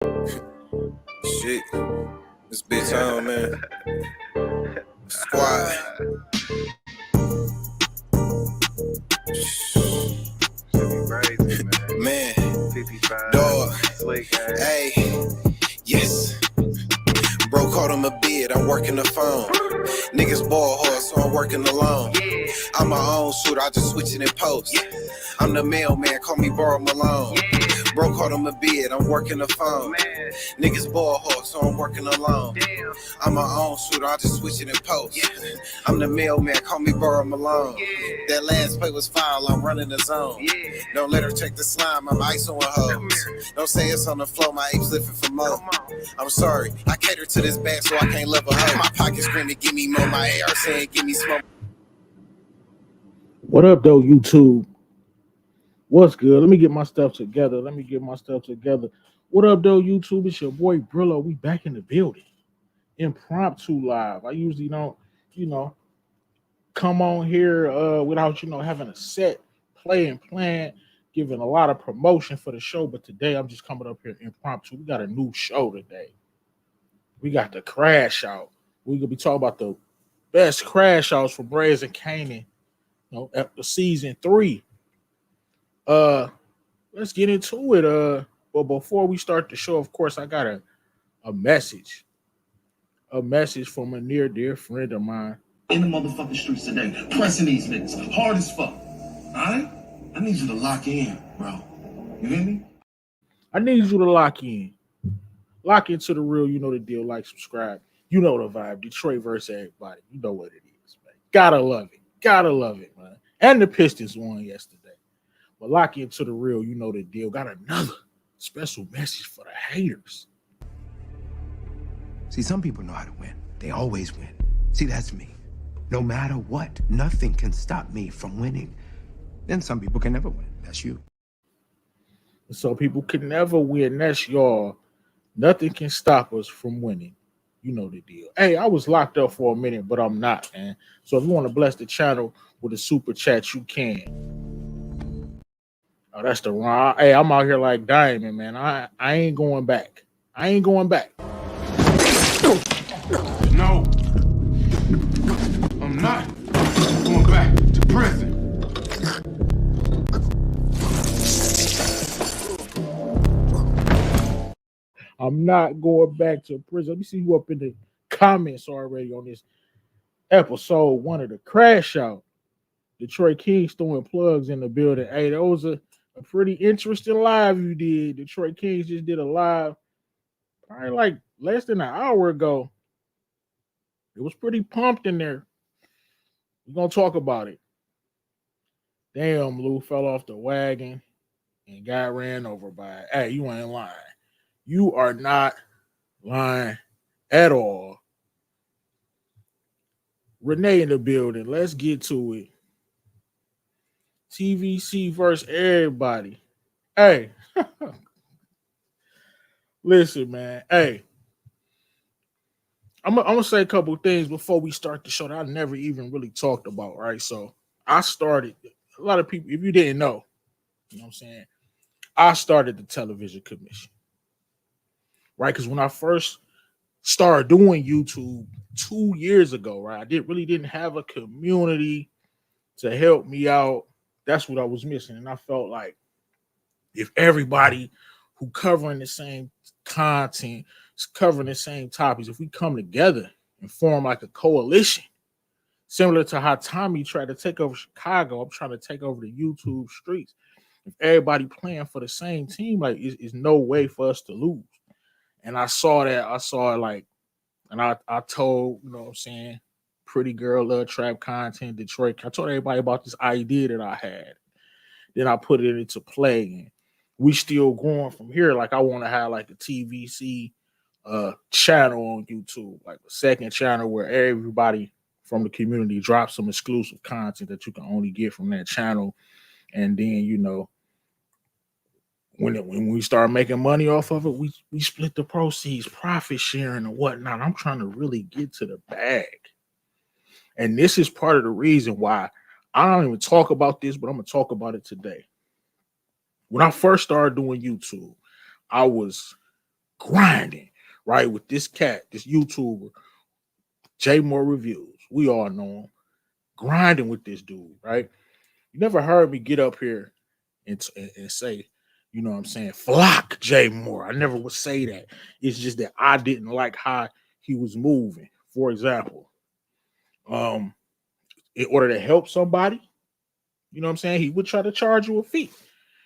Shit, this bitch on, man. Squad. Crazy, Man, 55, dog. slick ass. Hey, yes. Bro caught him a bid, I'm working the phone. Niggas ball hard, so I'm working alone. Yeah. I'm my own shooter, I just switch it in post. Yes. I'm the mailman, call me Borrow Malone. Yeah. Bro caught him a bid, I'm working the phone. Man, Niggas ball hard, so I'm working alone. damn. I'm my own shooter, I just switch it in post. Yes. I'm the mailman, call me Borrow Malone. Yeah. That last play was foul, I'm running the zone. Yeah. Don't let her take the slime, I'm ice on Come hoes. here. Don't say it's on the floor, my apes lifting for more. Come on. I'm sorry, I cater to this bag so I can't love a hoe. My pocket screaming, give me more, my AR saying, give me smoke. What up, though, YouTube? What's good? Let me get my stuff together. What up, though, YouTube? It's your boy Brillo. We back in the building. Impromptu live. I usually don't, come on here without, having a set play and plan, giving a lot of promotion for the show. But today I'm just coming up here impromptu. We got a new show today. We got the Crashout. We're gonna be talking about the best Crashouts for Braves and Kanan. After season 3. Let's get into it. But before we start the show, of course, I got a message. A message from a near dear friend of mine. In the motherfucking streets today, pressing these niggas hard as fuck. Alright? I need you to lock in, bro. You hear me? I need you to lock in. Lock into the real, you know the deal. Like, subscribe. You know the vibe. Detroit versus everybody. You know what it is, man. Gotta love it, man. And the Pistons won yesterday. But lock into the real, you know the deal. Got another special message for the haters. See, some people know how to win. They always win. See, that's me. No matter what, nothing can stop me from winning. Then some people can never win. That's you. So people can never win. That's y'all. Nothing can stop us from winning. You know the deal. Hey, I was locked up for a minute, but I'm not, man. So if you want to bless the channel with a super chat, you can. Oh, that's the wrong. Hey, I'm out here like Diamond, man. I ain't going back. No, I'm not going back to prison. I'm not going back to prison. Let me see who up in the comments already on this episode 1 of the Crashout. Detroit Kings throwing plugs in the building. Hey, that was a pretty interesting live you did. Detroit Kings just did a live probably like less than an hour ago. It was pretty pumped in there. We're going to talk about it. Damn, Lou fell off the wagon and got ran over by it. Hey, you ain't lying. You are not lying at all. Renee in the building. Let's get to it. TVC versus everybody. Hey. Listen, man. Hey. I'm going to say a couple things before we start the show that I never even really talked about, right? So I started, a lot of people, if you didn't know, you know what I'm saying? I started the television commission, right? Because when I first started doing YouTube 2 years ago, right, I really didn't have a community to help me out. That's what I was missing. And I felt like if everybody who covering the same content, covering the same topics, if we come together and form like a coalition, similar to how Tommy tried to take over Chicago, I'm trying to take over the YouTube streets. If everybody playing for the same team, like it's no way for us to lose. And I saw it like, and I told, you know what I'm saying, Pretty Girl Love Trap Content, Detroit. I told everybody about this idea that I had. Then I put it into play, and we still going from here. Like I want to have like a TVC channel on YouTube, like a second channel where everybody from the community drops some exclusive content that you can only get from that channel. And then, when we start making money off of it, we split the proceeds, profit sharing and whatnot. I'm trying to really get to the bag. And this is part of the reason why I don't even talk about this, but I'm going to talk about it today. When I first started doing YouTube, I was grinding, right? With this cat, this YouTuber, J Moore Reviews. We all know him. Grinding with this dude, right? You never heard me get up here and say, you know what I'm saying, flock J Moore. I never would say that. It's just that I didn't like how he was moving. For example, in order to help somebody, you know what I'm saying, he would try to charge you a fee.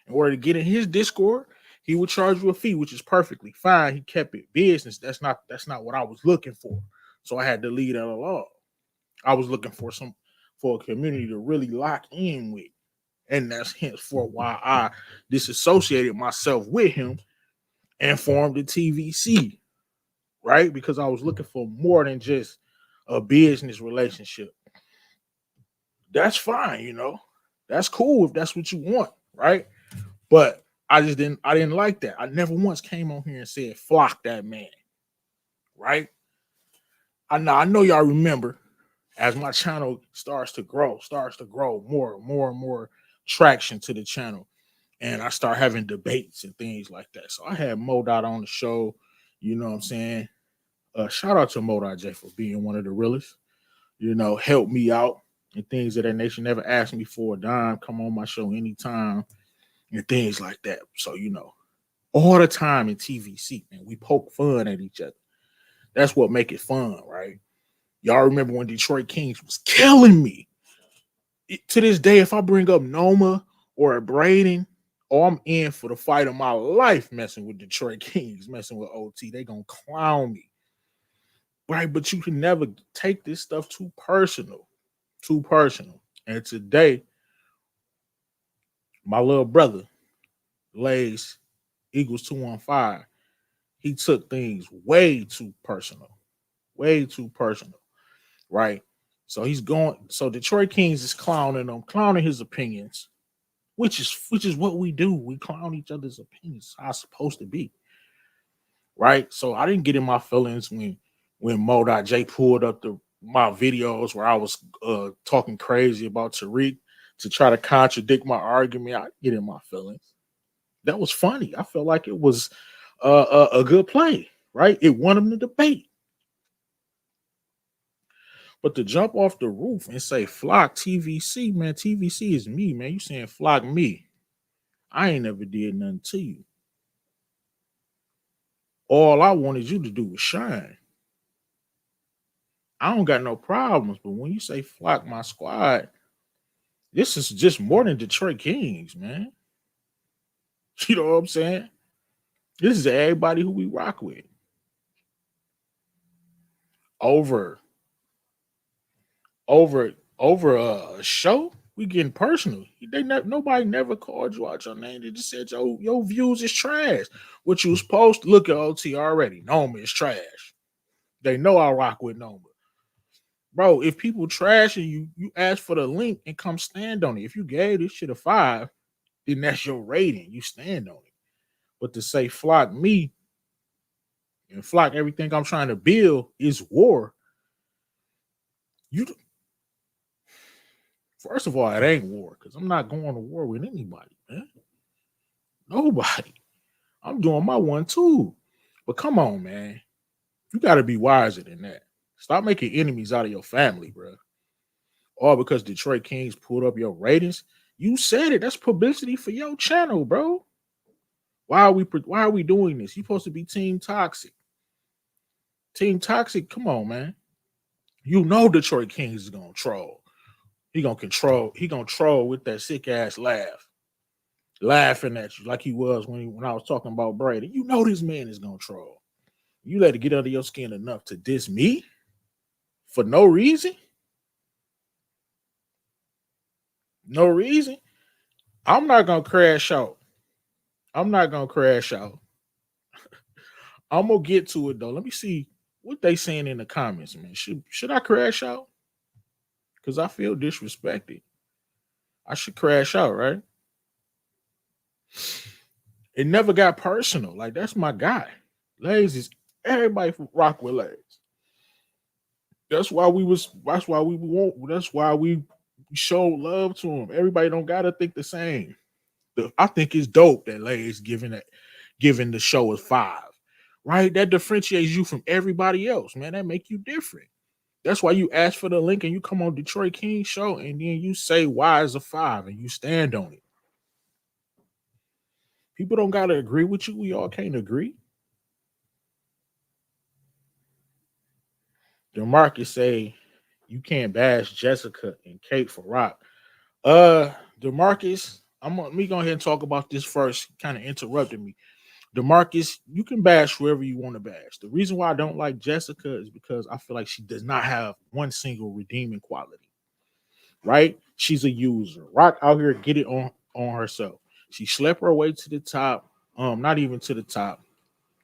In order to get in his Discord, he would charge you a fee, which is perfectly fine. He kept it business. That's not what I was looking for. So I had to leave that alone. I was looking for a community to really lock in with. And that's henceforth why I disassociated myself with him and formed the TVC, right? Because I was looking for more than just a business relationship. That's fine, you know. That's cool if that's what you want, right? But I didn't like that. I never once came on here and said flock that man, right? I know y'all remember as my channel starts to grow more and more traction to the channel, and I start having debates and things like that. So I had MoedotJ on the show, you know what I'm saying? Shout out to MoedotJ for being one of the realest, you know, help me out and things of that nature. Never asked me for a dime, come on my show anytime and things like that. So, you know, all the time in TVC, man, we poke fun at each other. That's what make it fun, right? Y'all remember when Detroit Kings was killing me? To this day, if I bring up Noma or Braden, I'm in for the fight of my life messing with Detroit Kings, messing with OT. They gonna clown me. Right? But you can never take this stuff too personal. Too personal. And today, my little brother, Lays Eagles 215, he took things way too personal. Way too personal. Right? So Detroit Kings is clowning him, clowning his opinions, which is what we do. We clown each other's opinions. How it's supposed to be. Right? So I didn't get in my feelings when MoedotJ pulled up my videos where I was talking crazy about Tariq to try to contradict my argument. I didn't get in my feelings. That was funny. I felt like it was a good play, right? It won him the debate. But to jump off the roof and say flock TVC, man, TVC is me, man. You saying flock me. I ain't never did nothing to you. All I wanted you to do was shine. I don't got no problems, but when you say flock my squad, this is just more than Detroit Kings, man. You know what I'm saying? This is everybody who we rock with. Over a show, we getting personal. Nobody never called you out your name. They just said your views is trash. What you was supposed to look at OT already. Noma is trash. They know I rock with Noma. Bro, if people trash you, you ask for the link and come stand on it. If you gave this shit a 5, then that's your rating. You stand on it. But to say flock me and flock everything I'm trying to build is war. First of all, it ain't war because I'm not going to war with anybody, man. Nobody. I'm doing my one too. But come on, man. You got to be wiser than that. Stop making enemies out of your family, bro. All because Detroit Kings pulled up your ratings. You said it. That's publicity for your channel, bro. Why are we doing this? You supposed to be Team Toxic. Team Toxic, come on, man. You know Detroit Kings is gonna troll. He gonna troll with that sick ass laugh. Laughing at you like he was when I was talking about Brady. You know this man is gonna troll. You let it get under your skin enough to diss me for no reason. No reason. I'm not gonna crash out. I'm gonna get to it though. Let me see what they saying in the comments, man. Should I crash out? Because I feel disrespected. I should crash out, right? It never got personal. Like, that's my guy. Lays is everybody rock with Lays. That's why we show love to him. Everybody don't gotta think the same. I think it's dope that Lays giving the show a 5. right? That differentiates you from everybody else, man. That make you different. That's why you ask for the link and you come on Detroit King show and then you say why is a 5 and you stand on it. People don't gotta agree with you. We all can't agree. DeMarcus say you can't bash Jessica and Kate for rock. DeMarcus, let me go ahead and talk about this first. Kind of interrupted me. DeMarcus, you can bash whoever you want to bash. The reason why I don't like Jessica is because I feel like she does not have one single redeeming quality. Right? She's a user. Rock out here get it on herself. She slept her way to the top. Not even to the top.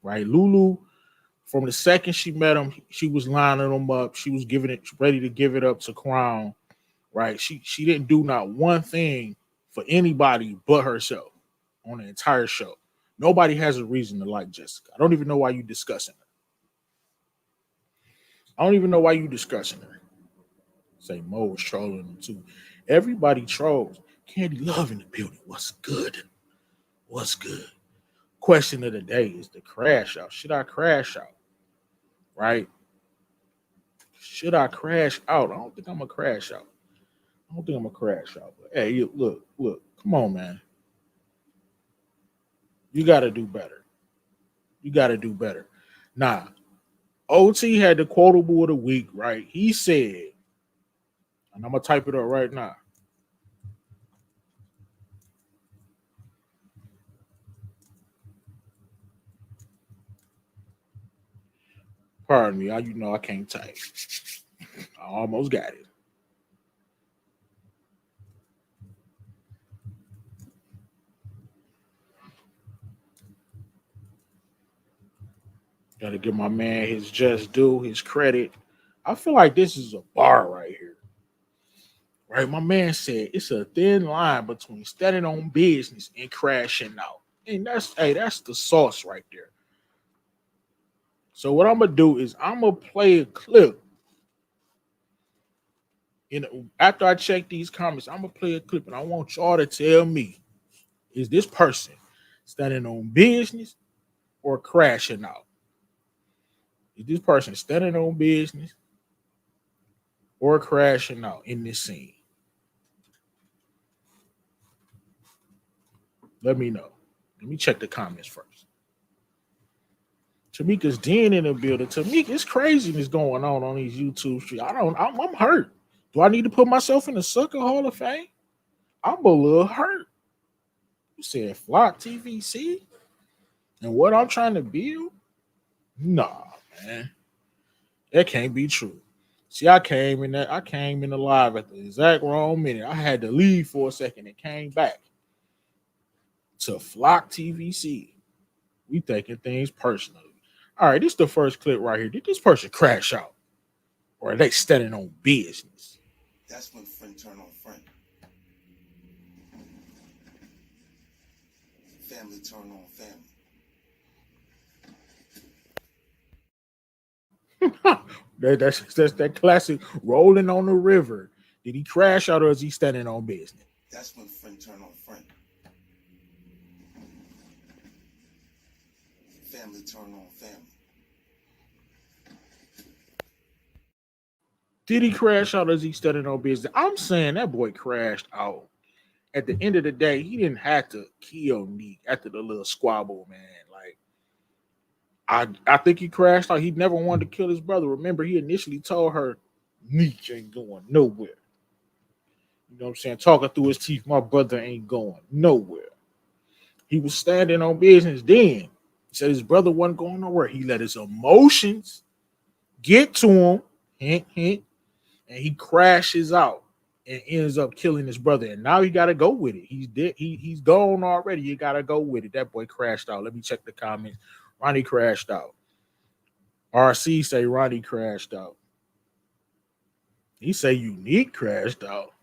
Right? Lulu, from the second she met him, she was lining him up. She was giving it ready to give it up to Crown. Right? She didn't do not one thing for anybody but herself on the entire show. Nobody has a reason to like Jessica. I don't even know why you discussing her. I don't even know why you discussing her. Say Mo was trolling them too. Everybody trolls. Candy Love in the building. What's good? What's good? Question of the day is the crash out. Should I crash out? Right? Should I crash out? I don't think I'm gonna crash out. But hey, look. Come on, man. You got to do better. Nah, OT had the quotable of the week, right? He said, and I'm going to type it up right now. Pardon me. You know I can't type. I almost got it. Got to give my man his just due, his credit. I feel like this is a bar right here. Right? My man said it's a thin line between standing on business and crashing out. And that's the sauce right there. So what I'm gonna do is I'm gonna play a clip. After I check these comments, I'm gonna play a clip, and I want y'all to tell me: is this person standing on business or crashing out? Is this person standing on business or crashing out in this scene? Let me know. Let me check the comments first. Tamika's Den in the building. Tamika, it's craziness going on these YouTube streets. I'm hurt. Do I need to put myself in the Sucker Hall of Fame? I'm a little hurt. You said Flock TVC? And what I'm trying to build? Nah, man. That can't be true. See, I came in the live at the exact wrong minute. I had to leave for a second and came back to Flock TVC. We taking things personally. All right, this is the first clip right here. Did this person crash out? Or are they standing on business? That's when friend turn on friend. Family turn on family. That's that classic rolling on the river. Did he crash out or is he standing on business? That's when friend turn on friend. Family turn on family. Did he crash out or is he standing on business? I'm saying that boy crashed out. At the end of the day, he didn't have to kill Neek after the little squabble, man. Like, I think he crashed out. He never wanted to kill his brother. Remember, he initially told her, Neek ain't going nowhere. You know what I'm saying? Talking through his teeth, my brother ain't going nowhere. He was standing on business then. He said his brother wasn't going nowhere. He let his emotions get to him, hint, hint, and he crashes out and ends up killing his brother. And now he got to go with it. He's dead. He's gone already. You got to go with it. That boy crashed out. Let me check the comments. Ronnie crashed out. RC say Ronnie crashed out. He say Unique crashed out.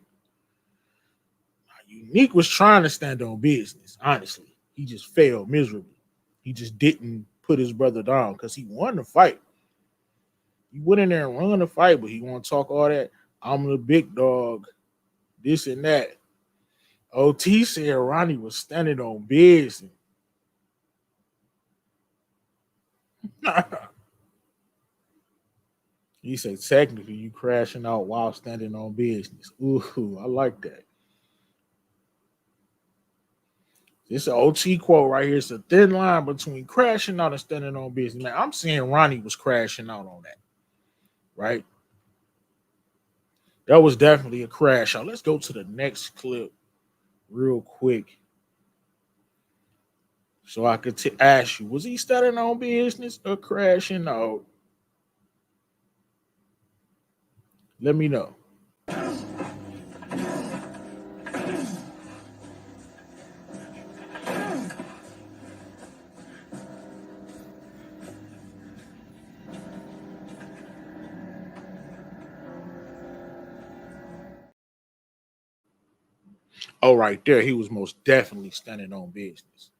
Unique was trying to stand on business, honestly. He just failed miserably. He just didn't put his brother down because he won the fight. He went in there and run the fight, but he want to talk all that. I'm the big dog, this and that. OT said Ronnie was standing on business. He said, technically, you crashing out while standing on business. Ooh, I like that. It's an OT quote right here. It's a thin line between crashing out and standing on business. Man, I'm saying Ronnie was crashing out on that, right? That was definitely a crash out. Let's go to the next clip real quick. So I could ask you, was he standing on business or crashing out? Let me know. Oh, right there. He was most definitely standing on business.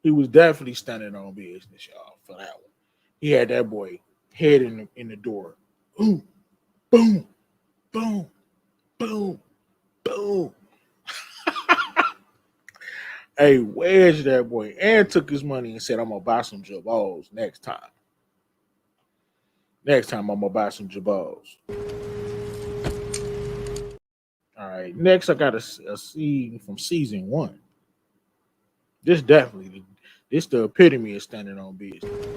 He was definitely standing on business, y'all, for that one. He had that boy head in the door. Ooh, boom, boom, boom, boom. Hey, wedged that boy and took his money and said, I'm going to buy some jabos next time. Next time, I'm going to buy some jabos. All right, next I got a scene from season 1. This definitely, this the epitome of standing on business.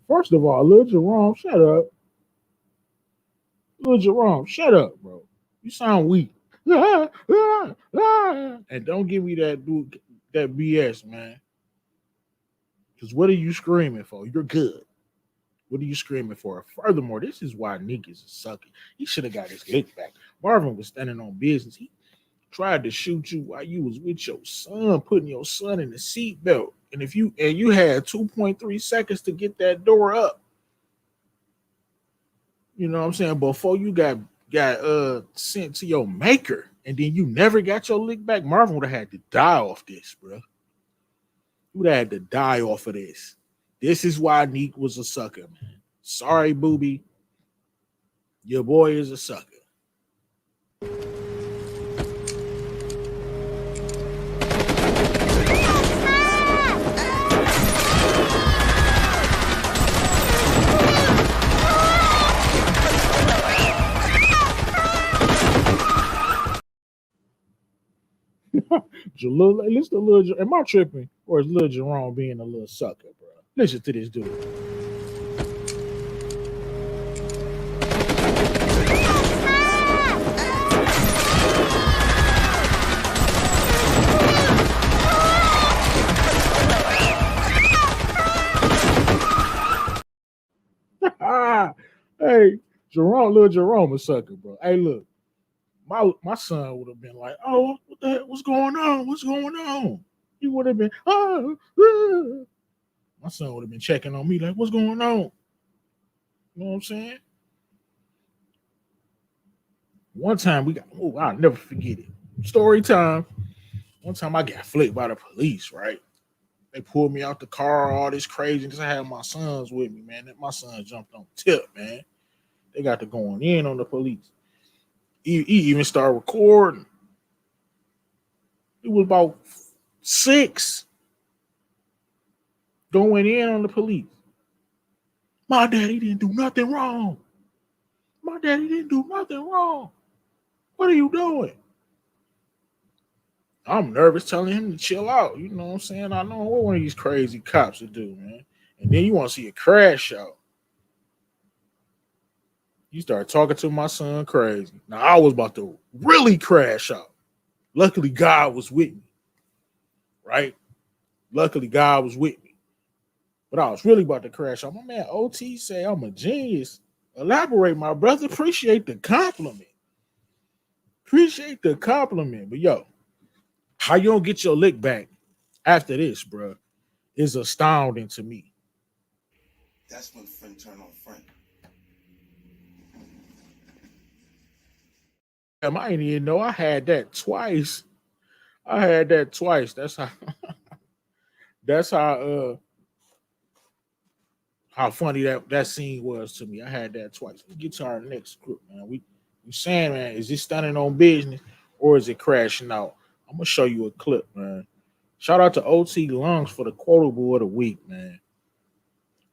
First of all, Lil Jerome, shut up. Lil Jerome, shut up, bro. You sound weak. And don't give me that BS, man. Because what are you screaming for? You're good. What are you screaming for? Furthermore, this is why Nick is a sucker. He should have got his lick back. Marvin was standing on business. He tried to shoot you while you was with your son, putting your son in the seatbelt. And if you had 2.3 seconds to get that door up. You know what I'm saying? Before you got sent to your maker, and then you never got your lick back, Marvin would have had to die off this, bro. You would have had to die off of this. This is why Neek was a sucker, man. Sorry, booby. Your boy is a sucker. Am I tripping? Or is Lil Jerome being a little sucker, bro? Listen to this dude. Hey, Lil Jerome a sucker, bro. Hey, look. My son would have been like, oh, what the heck? What's going on? What's going on? He would have been, My son would have been checking on me like, what's going on? You know what I'm saying? One time I'll never forget it. Story time. One time I got flicked by the police, right? They pulled me out the car, all this craziness. I had my sons with me, man. My son jumped on tip, man. They got to going in on the police. He even started recording. It was about 6 going in on the police. My daddy didn't do nothing wrong. My daddy didn't do nothing wrong. What are you doing? I'm nervous telling him to chill out. You know what I'm saying? I know what one of these crazy cops would do, man. And then you want to see a crash out. You start talking to my son crazy. Now, I was about to really crash out. Luckily, God was with me. Right? Luckily, God was with me. But I was really about to crash out. My man OT say I'm a genius. Elaborate, my brother. Appreciate the compliment. Appreciate the compliment. But yo, how you don't get your lick back after this, bro, is astounding to me. That's when friend turn on friend. Damn, I didn't even know I had that twice. I had that twice. That's how that's how funny that scene was to me. I had that twice. Let's get to our next group, man. We saying, man, is this standing on business or is it crashing out? I'm gonna show you a clip, man. Shout out to OT Lungs for the quotable of the week, man.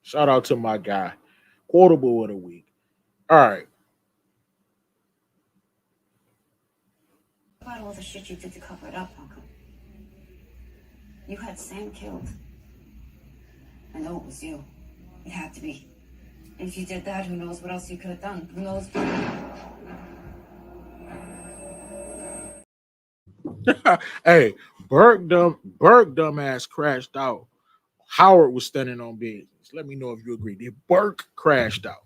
Shout out to my guy. Quotable of the week. All right. About all the shit you did to cover it up, Uncle. You had Sam killed. I know it was you. It had to be. And if you did that, who knows what else you could have done? Who knows? Hey, Burke dumbass crashed out. Howard was standing on business. Let me know if you agree. If Burke crashed out,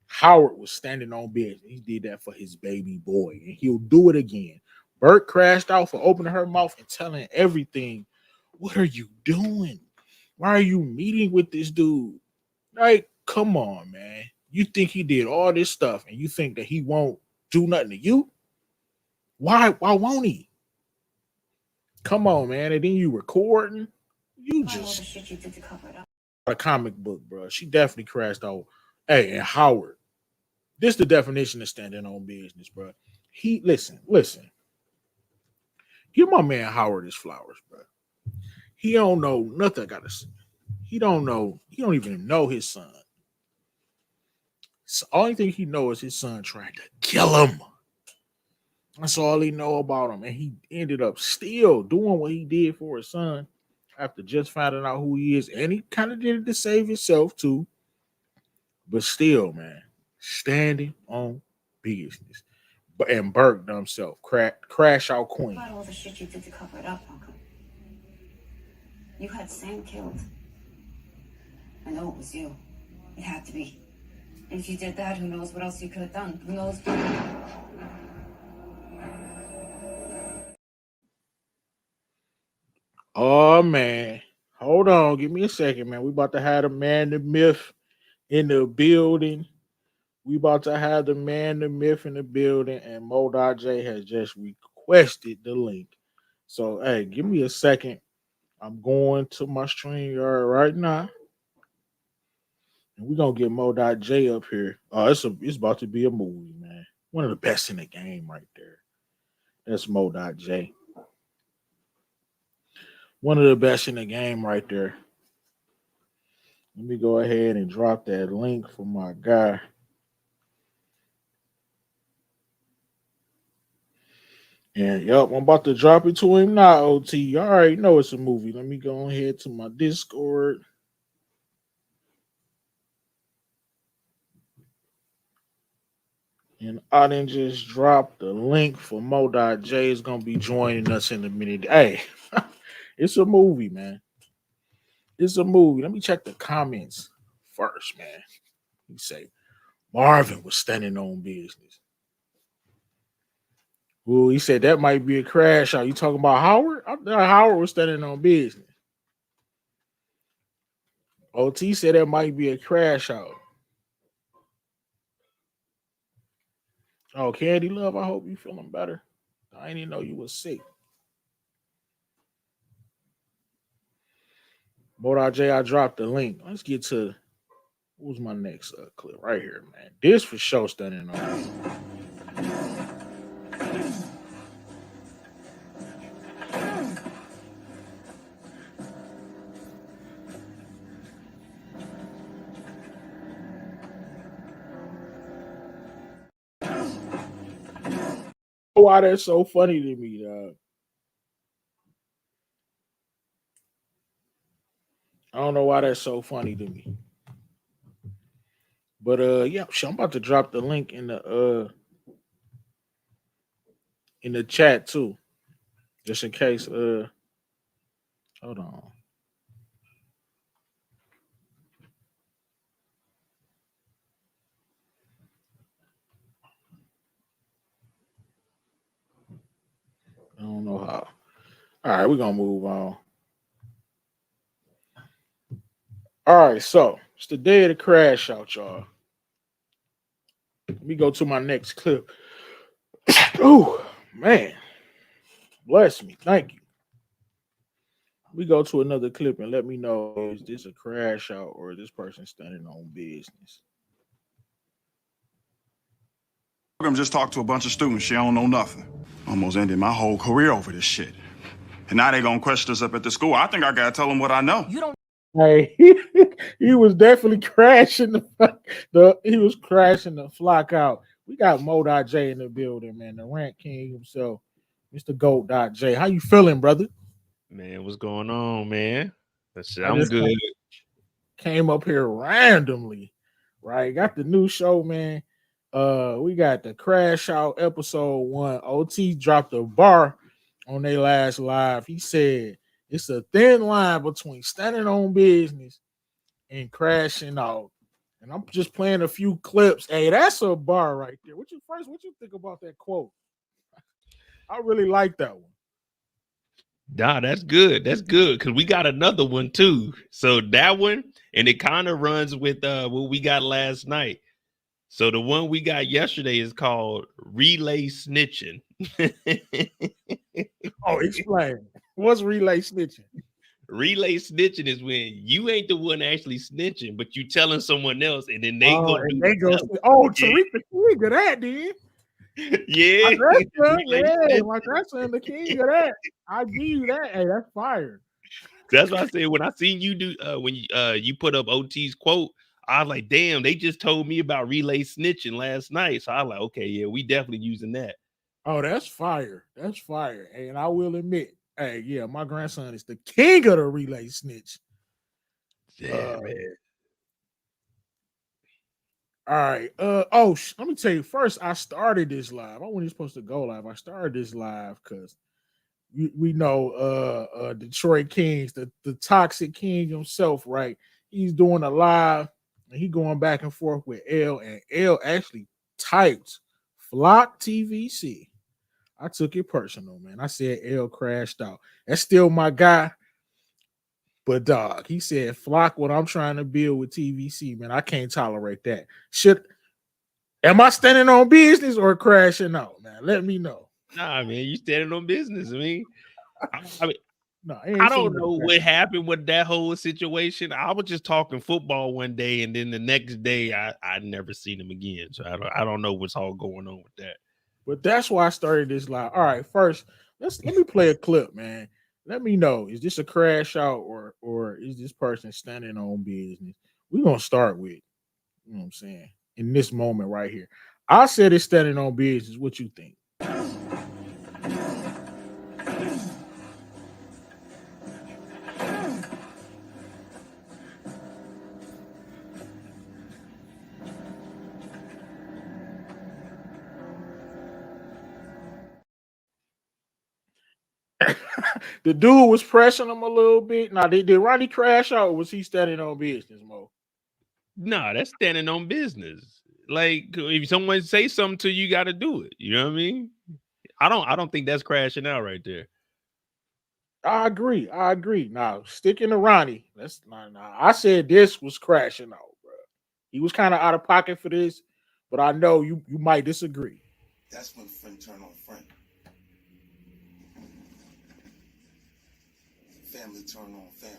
Howard was standing on business. He did that for his baby boy, and he'll do it again. Burke crashed out for opening her mouth and telling everything. What are you doing? Why are you meeting with this dude? Like, come on, man. You think he did all this stuff and you think that he won't do nothing to you? Why won't he? Come on, man. And then you recording. You About all the just shit you did to cover it up. a comic book, bro. She definitely crashed out. Hey, and Howard. This the definition of standing on business, bro. He listen. Give my man Howard his flowers, bro. He don't know nothing. I gotta say. He don't know. He don't even know his son. So only thing he knows is his son trying to kill him. That's all he know about him. And he ended up still doing what he did for his son after just finding out who he is. And he kind of did it to save himself too. But still, man, standing on business. And Burke himself, crash out queen. About all the shit you did to cover it up, Uncle. You had Sam killed. I know it was you. It had to be. And if you did that, who knows what else you could have done? Who knows? Oh man. Hold on. Give me a second, man. We about to have the man, the myth in the building. We about to have the man, the myth in the building, and MoedotJ has just requested the link. So, hey, give me a second. I'm going to my StreamYard right now, and we're gonna get MoedotJ up here. Oh, it's about to be a movie, man. One of the best in the game, right there. That's MoedotJ. One of the best in the game, right there. Let me go ahead and drop that link for my guy. And yep, I'm about to drop it to him now, OT. You already know it's a movie. Let me go ahead to my Discord. And I didn't just drop the link for MoedotJ. Is gonna be joining us in a minute. Hey, it's a movie, man. It's a movie. Let me check the comments first, man. He say Marvin was standing on business. Well, he said that might be a crash out. You talking about Howard? I thought Howard was standing on business. OT said that might be a crash out. Oh, Candy Love, I hope you feeling better. I didn't even know you was sick. MoedotJ, I dropped the link. Let's get to what was my next clip right here, man. This for sure standing on. Why that's so funny to me, dog. I don't know why that's so funny to me. But yeah, I'm about to drop the link in the chat too. Just in case hold on. I don't know how. All right, we're gonna move on. All right, so it's the day of the crash out, y'all. Let me go to my next clip. Oh man, bless me. Thank you. We go to another clip and let me know, is this a crash out or is this person standing on business? I'm just talked to a bunch of students. She don't know nothing. Almost ended my whole career over this shit. And now they gonna question us up at the school. I think I gotta tell them what I know. Hey, he was definitely crashing he was crashing the flock out. We got MoedotJ in the building, man. The rant king himself, Mr. GOAT.J. How you feeling, brother? Man, what's going on, man? I I'm just good. came up here randomly, right? Got the new show, man. We got the Crash Out episode 1. OT dropped a bar on their last live. He said it's a thin line between standing on business and crashing out. And I'm just playing a few clips. Hey, that's a bar right there. What you think about that quote? I really like that one. Nah, that's good. That's good because we got another one too. So that one, and it kind of runs with what we got last night. So the one we got yesterday is called Relay Snitching. Oh, explain. What's relay snitching? Relay snitching is when you ain't the one actually snitching, but you telling someone else, and then they go do they go. it. Oh, Tariq the king of that, dude. Yeah. My grandson, the king of that. I give you that. Hey, that's fire. That's why I said when I seen you do when you put up OT's quote, I was like, damn, they just told me about relay snitching last night. So I was like, okay, yeah, we definitely using that. Oh, that's fire. That's fire. And I will admit, hey, yeah, my grandson is the king of the relay snitch. Yeah, man. All right. Let me tell you. First, I started this live. I wasn't supposed to go live. I started this live because we know Detroit Kings, the toxic king himself, right? He's doing a live and he going back and forth with L, and L actually typed Flock TVC. I took it personal, man. I said L crashed out. That's still my guy. But dog, he said, Flock, what I'm trying to build with TVC, man, I can't tolerate that. Am I standing on business or crashing out, man? Let me know. Nah, man, you standing on business. I mean, no, I don't know what happened with that whole situation. I was just talking football one day, and then the next day I never seen him again. So I don't know what's all going on with that. But that's why I started this live. All right, first, let me play a clip, man. Let me know, is this a crash out or is this person standing on business? We're gonna start with, you know what I'm saying, in this moment right here. I said it's standing on business. What you think? The dude was pressing him a little bit. Now, did Ronnie crash out or was he standing on business, Mo? Nah, that's standing on business. Like if someone say something to you, got to do it. You know what I mean? I don't think that's crashing out right there. I agree. Now, sticking to Ronnie, I said this was crashing out, bro. He was kind of out of pocket for this, but I know you might disagree. That's when friend turn on friend. Family turn on family.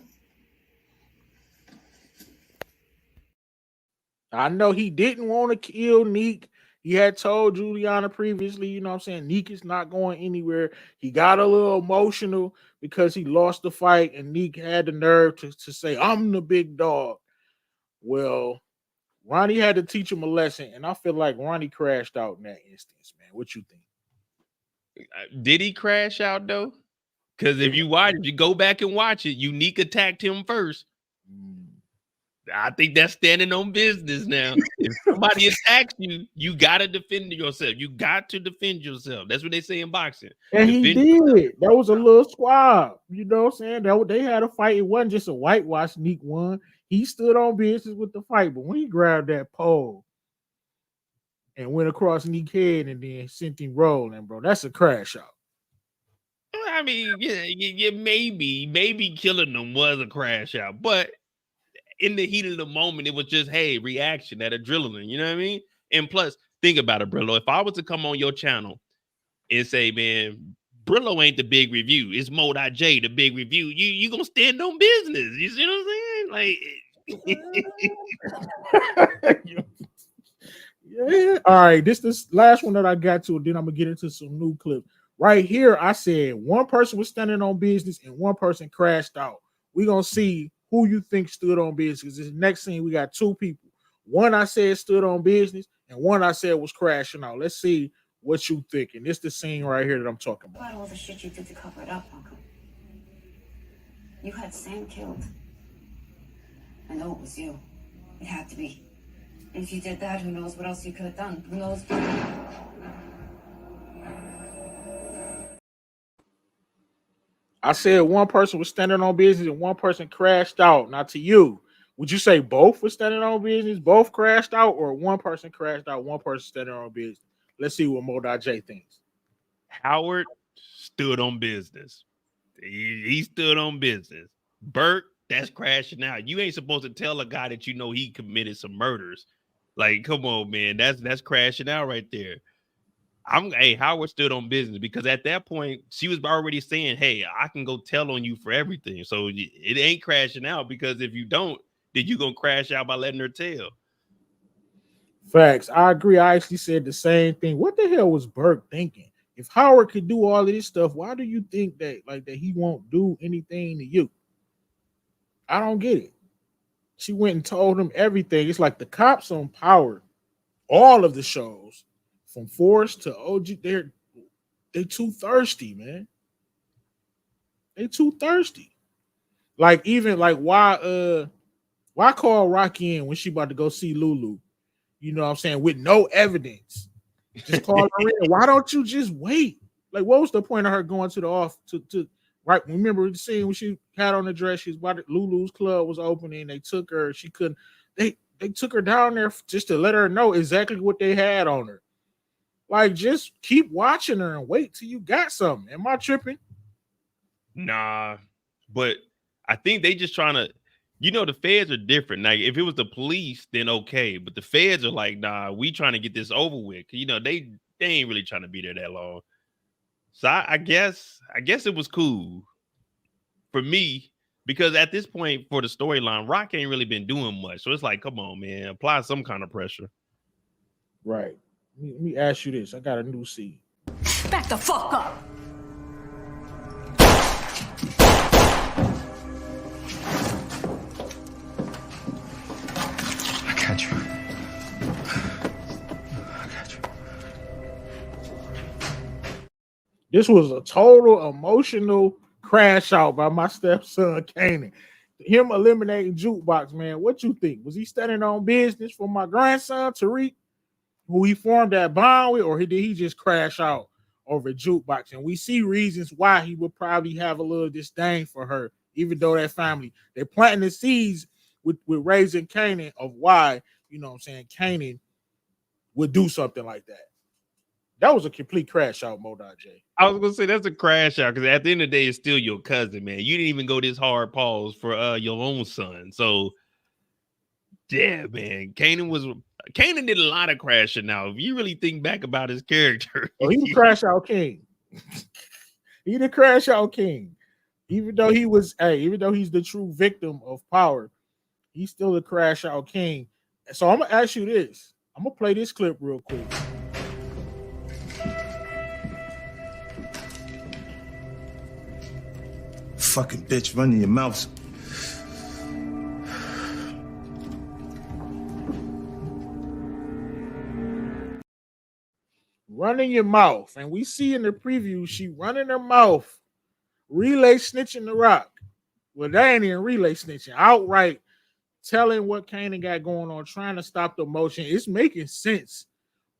I know he didn't want to kill Neek. He had told Juliana previously, you know what I'm saying, Neek is not going anywhere. He got a little emotional because he lost the fight, and Neek had the nerve to say, I'm the big dog. Well, Ronnie had to teach him a lesson, and I feel like Ronnie crashed out in that instance, man. What you think? Did he crash out though? Because if you go back and watch it, Unique attacked him first. I think that's standing on business now. If somebody attacks you, you gotta defend yourself. You got to defend yourself. That's what they say in boxing. And defend he did. That was a little squab. You know what I'm saying? They had a fight. It wasn't just a whitewash. Neek won. He stood on business with the fight, but when he grabbed that pole and went across Neek's head and then sent him rolling, bro, that's a crash out. I mean, yeah, maybe killing them was a crash out, but in the heat of the moment, it was just, hey, reaction, that adrenaline. You know what I mean? And plus, think about it, Brillo. If I was to come on your channel and say, man, Brillo ain't the big review, it's MoedotJ, the big review, you gonna stand on business. You see what I'm saying? Like yeah. All right, this last one that I got to, then I'm gonna get into some new clips. Right here, I said one person was standing on business and one person crashed out. We're gonna see who you think stood on business. This next scene, we got two people. One I said stood on business, and one I said was crashing out. Let's see what you thinking. This the scene right here that I'm talking about. About all the shit you did to cover it up, Uncle. You had Sam killed. I know it was you. It had to be. And if you did that, who knows what else you could have done? Who knows? I said one person was standing on business and one person crashed out. Now to you, would you say both were standing on business, both crashed out, or one person crashed out, one person standing on business? Let's see what MoedotJ thinks. Howard stood on business. He stood on business. Burke, that's crashing out. You ain't supposed to tell a guy that you know he committed some murders. Like, come on, man. That's crashing out right there. Hey, Howard stood on business because at that point she was already saying, hey, I can go tell on you for everything. So it ain't crashing out, because if you don't, then you're gonna crash out by letting her tell. Facts. I agree. I actually said the same thing. What the hell was Burke thinking? If Howard could do all of this stuff, why do you think that he won't do anything to you? I don't get it. She went and told him everything. It's like the cops on Power, all of the shows, from Force to OG, they too thirsty, man. They too thirsty. Like, even like why call Rocky in when she about to go see Lulu? You know what I'm saying? With no evidence. Just call her in. Why don't you just wait? Like, what was the point of her going to the off to right? Remember the scene when she had on the dress, she's about Lulu's club was opening, they took her, she couldn't, they took her down there just to let her know exactly what they had on her. Like, just keep watching her and wait till you got something. Am I tripping? Nah, but I think they just trying to, the feds are different. Like, if it was the police, then okay. But the feds are like, nah, we trying to get this over with. They ain't really trying to be there that long. So I guess it was cool for me, because at this point for the storyline, Rock ain't really been doing much. So it's like, come on, man, apply some kind of pressure. Right. Let me ask you this. I got a new seed. Back the fuck up. I got you. I got you. This was a total emotional crash out by my stepson, Kanan. Him eliminating Jukebox, man. What you think? Was he standing on business for my grandson, Tariq, who he formed that bond with, or did he just crash out over Jukebox? And we see reasons why he would probably have a little disdain for her, even though that family, they're planting the seeds with raising Kanan of why, Kanan would do something like that. That was a complete crash out, MoedotJ. I was gonna say that's a crash out, because at the end of the day, it's still your cousin, man. You didn't even go this hard pause for your own son. So yeah, man, Kanan did a lot of crashing out. If you really think back about his character, he was crash out king. He the crash out king. Even though he's the true victim of Power, he's still a crash out king. So I'm gonna ask you this. I'm gonna play this clip real quick. Fucking bitch, running your mouth. Running your mouth. And we see in the preview, she running her mouth, relay snitching the Rock. Well, that ain't even relay snitching. Outright telling what Kanan got going on, trying to stop the motion. It's making sense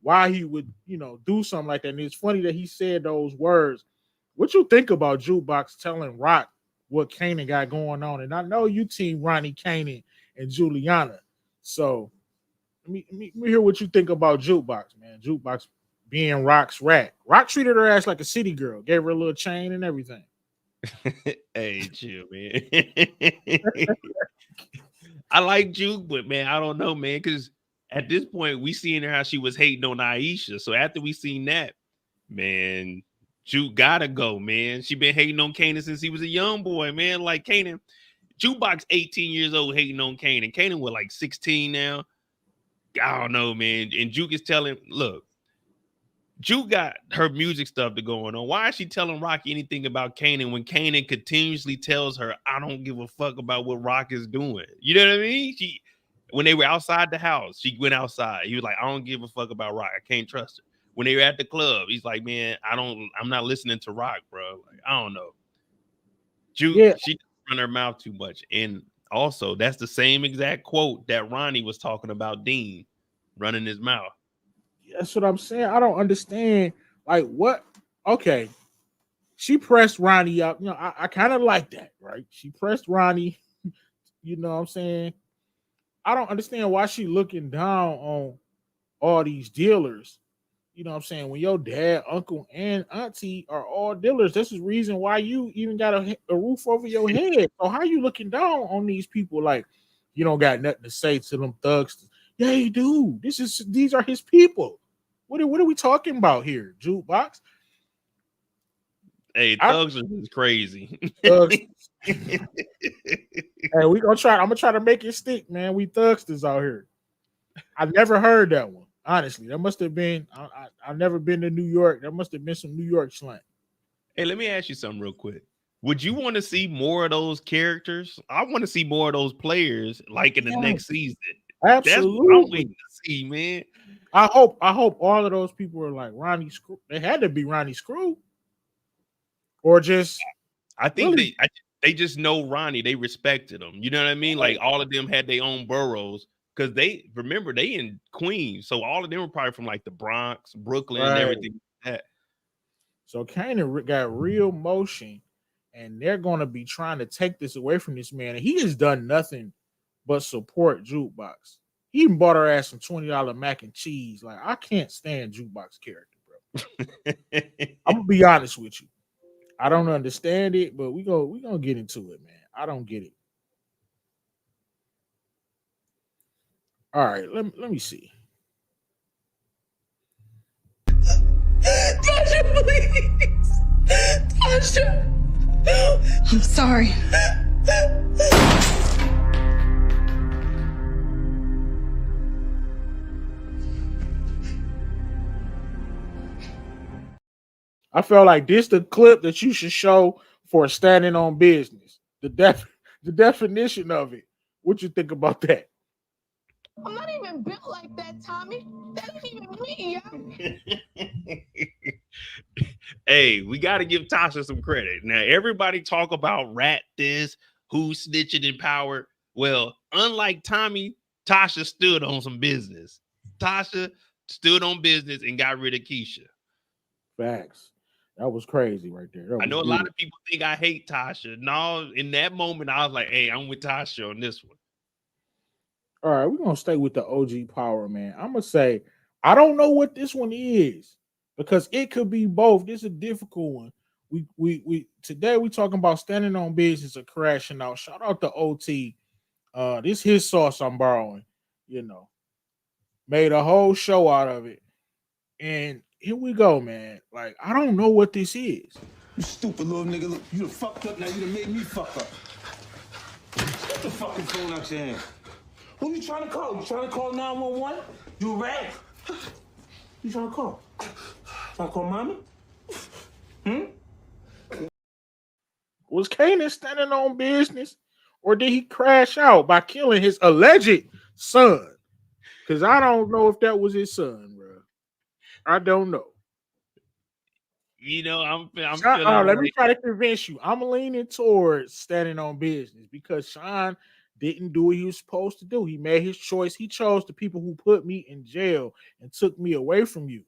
why he would, do something like that. And it's funny that he said those words. What you think about Jukebox telling Rock what Kanan got going on? And I know you team Ronnie, Kanan, and Juliana. So let me hear what you think about Jukebox, man. Jukebox being Rock's rat. Rock treated her ass like a city girl, gave her a little chain and everything. Hey, chill, man. I like Juke, but man, I don't know, man, because at this point we seeing her how she was hating on Aisha. So after we seen that, man, Juke gotta go, man. She been hating on Kanan since he was a young boy, man. Like Kanan, Jukebox 18 years old hating on Kanan. Kanan was like 16 now. I don't know, man. And Juke is telling, look, Juke got her music stuff to going on. Why is she telling Rocky anything about Kanan when Kanan continuously tells her, I don't give a fuck about what Rock is doing? You know what I mean? When they were outside the house, she went outside. He was like, I don't give a fuck about Rock. I can't trust her. When they were at the club, he's like, man, I'm not listening to Rock, bro. Like, I don't know. Juke, she run her mouth too much. And also, that's the same exact quote that Ronnie was talking about Dean running his mouth. That's what I'm saying. I don't understand. Like, what? Okay. She pressed Ronnie up. You know, I kind of like that, right? She pressed Ronnie. You know what I'm saying? I don't understand why she looking down on all these dealers. You know what I'm saying? When your dad, uncle, and auntie are all dealers, this is the reason why you even got a roof over your head. So how you looking down on these people like you don't got nothing to say to them thugs? Yeah, you do. These are his people. What are we talking about here, Jukebox? Hey, thugs are just crazy. Thugs. Hey, we gonna try. I'm gonna try to make it stick, man. We thugsters out here. I never heard that one. Honestly, that must have been. I've never been to New York. There must have been some New York slang. Hey, let me ask you something real quick. Would you want to see more of those characters? I want to see more of those players, like in the next season. Absolutely. That's what I'm waiting to see, man. I hope all of those people are like Ronnie Screw. They had to be Ronnie Screw, or just. I think they just know Ronnie. They respected him. You know what I mean? Like all of them had their own boroughs because they in Queens, so all of them were probably from like the Bronx, Brooklyn, and everything like that. So Kanan got real motion, and they're going to be trying to take this away from this man. And he has done nothing but support Jukebox. He even bought her ass some $20 mac and cheese. Like, I can't stand Jukebox character, bro. I'm gonna be honest with you. I don't understand it, but we gonna get into it, man. I don't get it. All right, let me see. Tasha, please. Tasha. I'm sorry. I felt like this the clip that you should show for standing on business. The definition of it. What you think about that? I'm not even built like that, Tommy. That ain't even me, yo. Hey, we got to give Tasha some credit. Now, everybody talk about rat this, who's snitching in power. Well, unlike Tommy, Tasha stood on some business. Tasha stood on business and got rid of Keisha. Facts. That was crazy right there. I know a lot of people think I hate Tasha. No, in that moment, I was like, hey, I'm with Tasha on this one. All right, we're going to stay with the OG power, man. I'm going to say, I don't know what this one is because it could be both. This is a difficult one. We today we talking about standing on business or crashing out. Shout out to OT. This his sauce I'm borrowing, you know. Made a whole show out of it. And here we go, man. Like, I don't know what this is. You stupid little nigga. Look, you done fucked up now. You done made me fuck up. Get the fucking phone out your hand. Who you trying to call? You trying to call 911? You a rat? You trying to call? Trying to call mommy? Was Kanan standing on business or did he crash out by killing his alleged son? Because I don't know if that was his son, bro. I don't know. You know, I'm let me try to convince you. I'm leaning towards standing on business because Sean didn't do what he was supposed to do. He made his choice. He chose the people who put me in jail and took me away from you.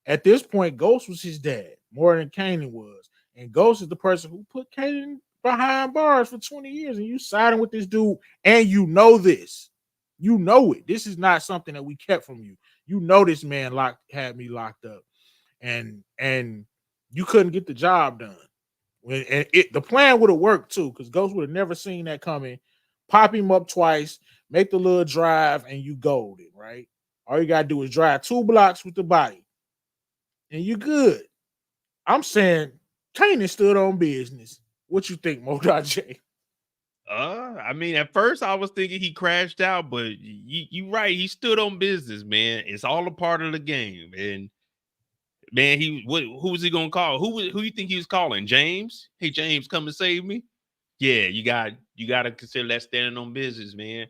At this point, Ghost was his dad more than Kanan was. And Ghost is the person who put Kanan behind bars for 20 years. And you siding with this dude, and you know this. You know it. This is not something that we kept from you. You know this man had me locked up. And you couldn't get the job done. The plan would have worked too, because Ghost would have never seen that coming pop him up twice, make the little drive, and you golden, right? All you gotta do is drive 2 blocks with the body, and you good. I'm saying Kanan stood on business. What you think, MoedotJ? I mean, at first I was thinking he crashed out, but you right. He stood on business, man. It's all a part of the game. And man, who was he gonna call? Who you think he was calling? James? Hey, James, come and save me. Yeah, you gotta consider that standing on business, man.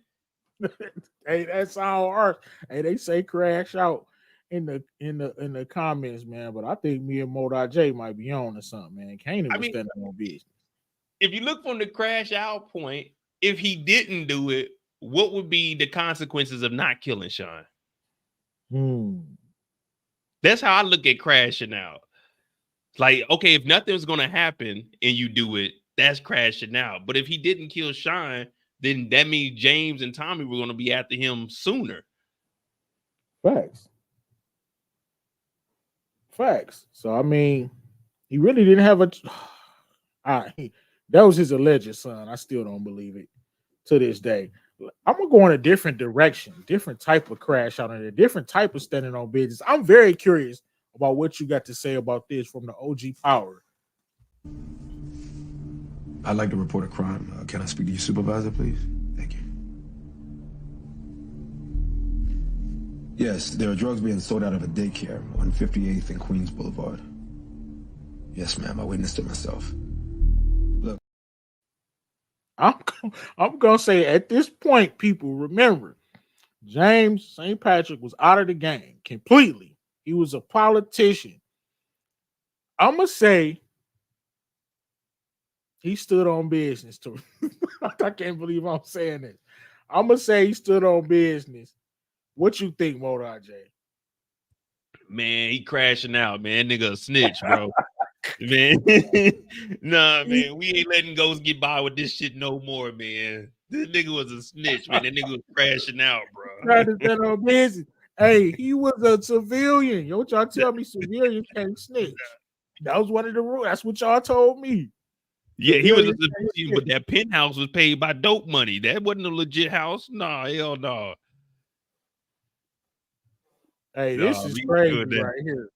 Hey, that's all harsh. Hey, they say crash out in the comments, man. But I think me and MoedotJ might be on to something, man. Kanan was standing on business. If you look from the crash out point, if he didn't do it, what would be the consequences of not killing Sean? That's how I look at crashing out. Like, okay, if nothing's gonna happen and you do it, that's crashing out. But if he didn't kill Sean, then that means James and Tommy were gonna be after him sooner. Facts. So I mean, he really didn't have a. That was his alleged son. I still don't believe it to this day. I'm gonna go in a different direction, different type of crash out, and a different type of standing on business. I'm very curious about what you got to say about this from the OG Power. I'd like to report a crime. Can I speak to your supervisor, please? Thank you. Yes, there are drugs being sold out of a daycare on 58th and Queens Boulevard. Yes, ma'am. I witnessed it myself. Look. I'm gonna say at this point, people remember James St. Patrick was out of the game completely. He was a politician. I'm gonna say he stood on business too. I can't believe I'm saying this. I'm gonna say he stood on business. What you think, MoedotJ? Man, he crashing out, man. Nigga a snitch, bro. Man, nah, man, we ain't letting ghosts get by with this shit no more, man. This nigga was a snitch, man. That nigga was crashing out, bro. Trying to stand on business. Hey, he was a civilian. Yo, y'all tell me civilians can't snitch. That was one of the rules. That's what y'all told me. Yeah, he was a civilian, but that penthouse was paid by dope money. That wasn't a legit house. Nah, hell no. Hey, this is crazy right here.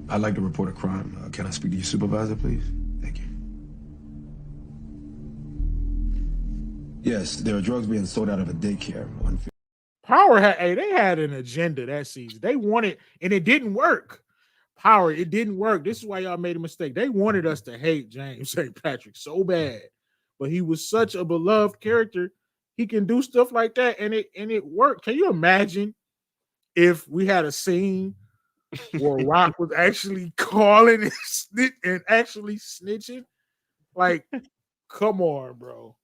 I'd like to report a crime. Can I speak to your supervisor, please? Thank you. Yes, there are drugs being sold out of a daycare on Power they had an agenda that season. They wanted, and it didn't work. Power, it didn't work. This is why y'all made a mistake. They wanted us to hate James St. Patrick so bad, but he was such a beloved character. He can do stuff like that, and it worked. Can you imagine if we had a scene where Rock was actually calling and actually snitching? Like, come on, bro.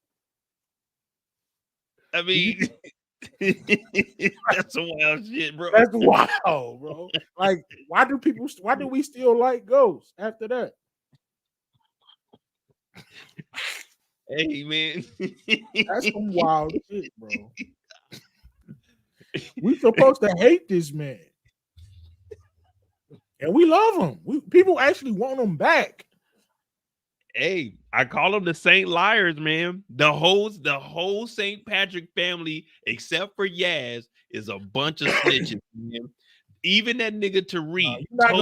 I mean, that's some wild shit, bro. That's wild, bro. Like, why do we still like ghosts after that? Hey, man. That's some wild shit, bro. We supposed to hate this man. And we love him. People actually want him back. Hey, I call them the Saint Liars, man. The whole St. Patrick family, except for Yaz, is a bunch of snitches, man. Even that nigga Tariq. That's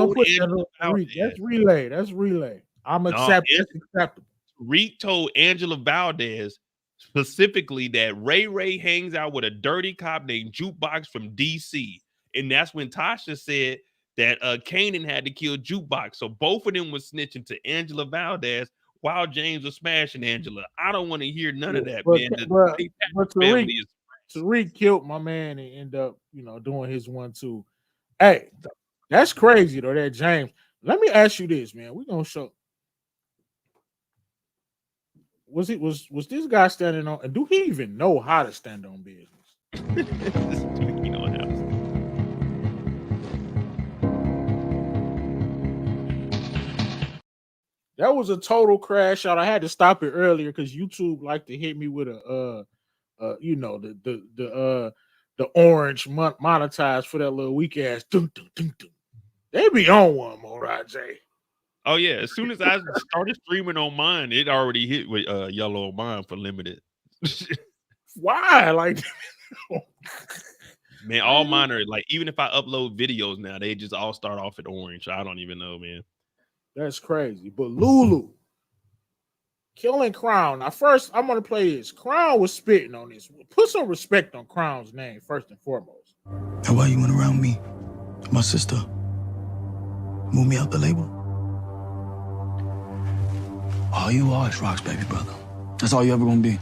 relay. That's relay. That's acceptable. Tariq told Angela Valdez specifically that Ray hangs out with a dirty cop named Jukebox from DC. And that's when Tasha said that Kanan had to kill Jukebox. So both of them was snitching to Angela Valdez while James was smashing Angela. I don't want to hear none of that, man. But Tariq killed my man and ended up, doing his 1-2. Hey, that's crazy though, that James. Let me ask you this, man. We're gonna show. Was this guy standing on, and do he even know how to stand on business? That was a total crash out. I had to stop it earlier because YouTube liked to hit me with the orange monetized for that little weak ass. They be on one, MoedotJ. Oh yeah, as soon as I started streaming on mine, it already hit with yellow on mine for limited. Why? Like, Man, all mine are like, even if I upload videos now, they just all start off at orange. I don't even know, man. that's crazy. But Lulu killing Crown. Now, first, I'm gonna play this. Crown was spitting on this. Put some respect on Crown's name first and foremost. And why you went around me, my sister, move me out the label? All you are is Rock's baby brother. That's all you ever gonna be.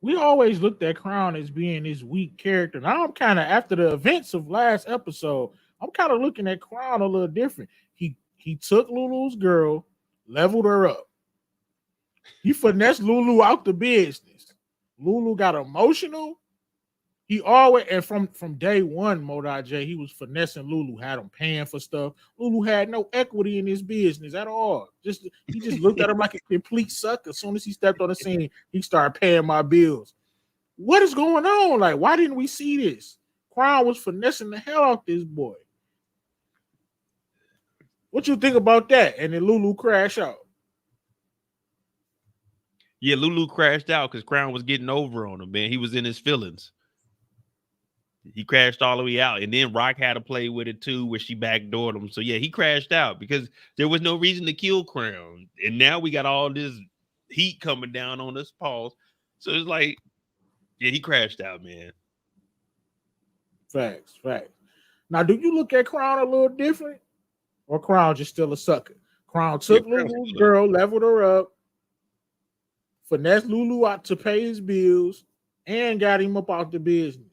We always looked at Crown as being this weak character. Now I'm kind of, after the events of last episode, I'm kind of looking at Crown a little different. He took Lulu's girl, leveled her up. He finessed Lulu out the business. Lulu got emotional. He always, and from day one, MoedotJ, he was finessing Lulu, had him paying for stuff. Lulu had no equity in his business at all. He just looked at him like a complete sucker. As soon as he stepped on the scene, he started paying my bills. What is going on? Like, why didn't we see this? Crown was finessing the hell out this boy. What you think about that? And then Lulu crash out. Yeah, Lulu crashed out because Crown was getting over on him, man. He was in his feelings. He crashed all the way out, and then Rock had to play with it too, where she backdoored him. So yeah, he crashed out because there was no reason to kill Crown, and now we got all this heat coming down on us. Pause. So it's like, yeah, he crashed out, man. Facts. Now, do you look at Crown a little different, or Crown just still a sucker? Crown took Lulu's girl, leveled her up, finessed Lulu out to pay his bills, and got him up out the business.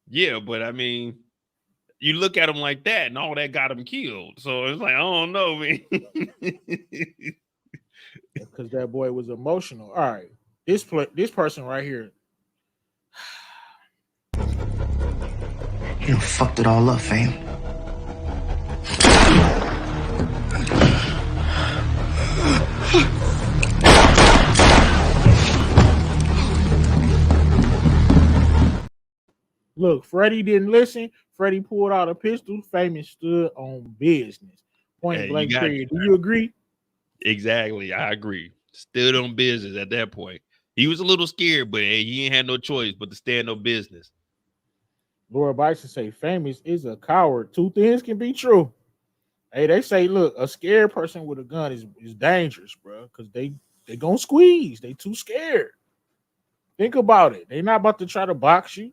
Yeah, but I mean, you look at him like that, and all that got him killed. So it's like, I don't know, man. Because that boy was emotional. All right, this person right here. You fucked it all up, fam. Look, Freddie didn't listen. Freddie pulled out a pistol. Famous stood on business. Point blank period. Do you agree? Exactly. I agree. Stood on business at that point. He was a little scared, but hey, he ain't had no choice but to stand on business. Laura Bison say Famous is a coward. Two things can be true. Hey, they say, look, a scared person with a gun is dangerous, bro, because they gonna squeeze. They too scared. Think about it. They not about to try to box you.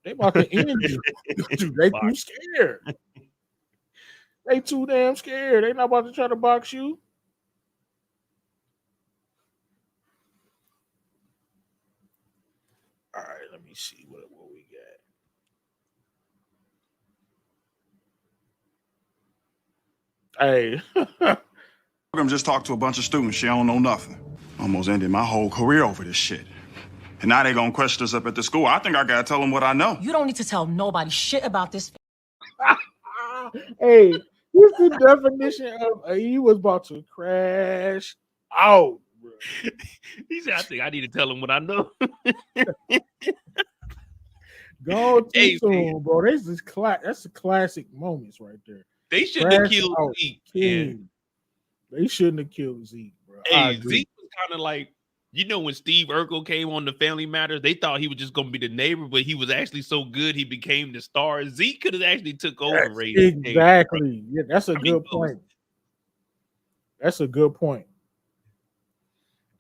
They about to end you. They too scared. They too damn scared. They not about to try to box you. All right, let me see what we got. Hey. I'm just talked to a bunch of students. She don't know nothing. Almost ended my whole career over this shit. And now they gonna question us up at the school. I think I gotta tell them what I know. You don't need to tell nobody shit about this. Hey, what's the definition of he was about to crash out, bro? He said, I think I need to tell him what I know. Go too soon, bro. That's a classic moments right there. They shouldn't have killed Zeke. Yeah. They shouldn't have killed Zeke, bro. Hey, Zeke was kind of like, you know, when Steve Urkel came on the Family Matters, they thought he was just going to be the neighbor, but he was actually so good he became the star. Zeke could have actually took over. Exactly. Yeah, that's a good point. That's a good point.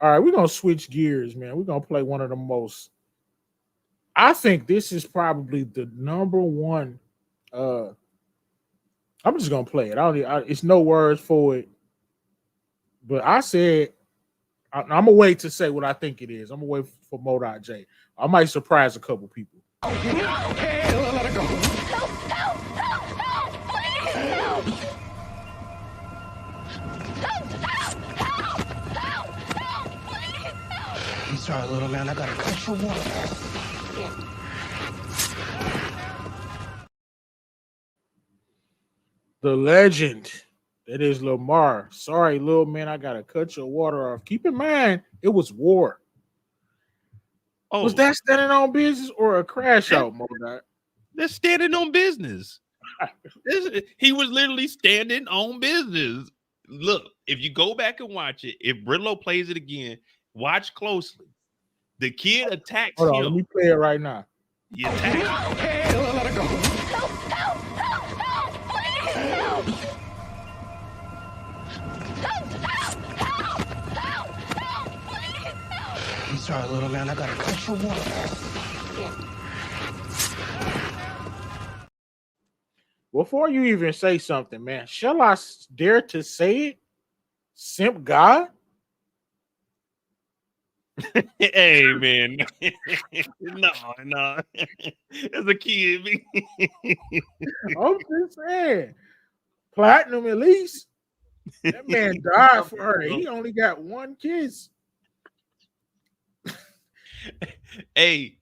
All right, we're going to switch gears, man. We're going to play one of the most, I think this is probably the number one. I'm just going to play it. It's no words for it. But I said, I'm going to wait to say what I think it is. I'm going to wait for MoedotJ. I might surprise a couple people. Okay, let her go. Help, please help. Help, please help. I'm sorry, little man. I gotta cut your water. The legend. That is Lamar. Sorry, little man, I gotta cut your water off. Keep in mind, it was war. Was that standing on business or a crash out, Moedot? That's standing on business. He was literally standing on business. Look, if you go back and watch it, if Brillo plays it again, watch closely. The kid attacks Hold on, him. let me play it right now. He attacks him. Let her go. Help, please, help. Help, please, help. I'm sorry, little man. I gotta cut you off. Before you even say something, man, shall I dare to say it? Simp God? Hey, man. No. As a kid. I'm just saying. Platinum at least. That man died for her. He only got one kiss. Hey.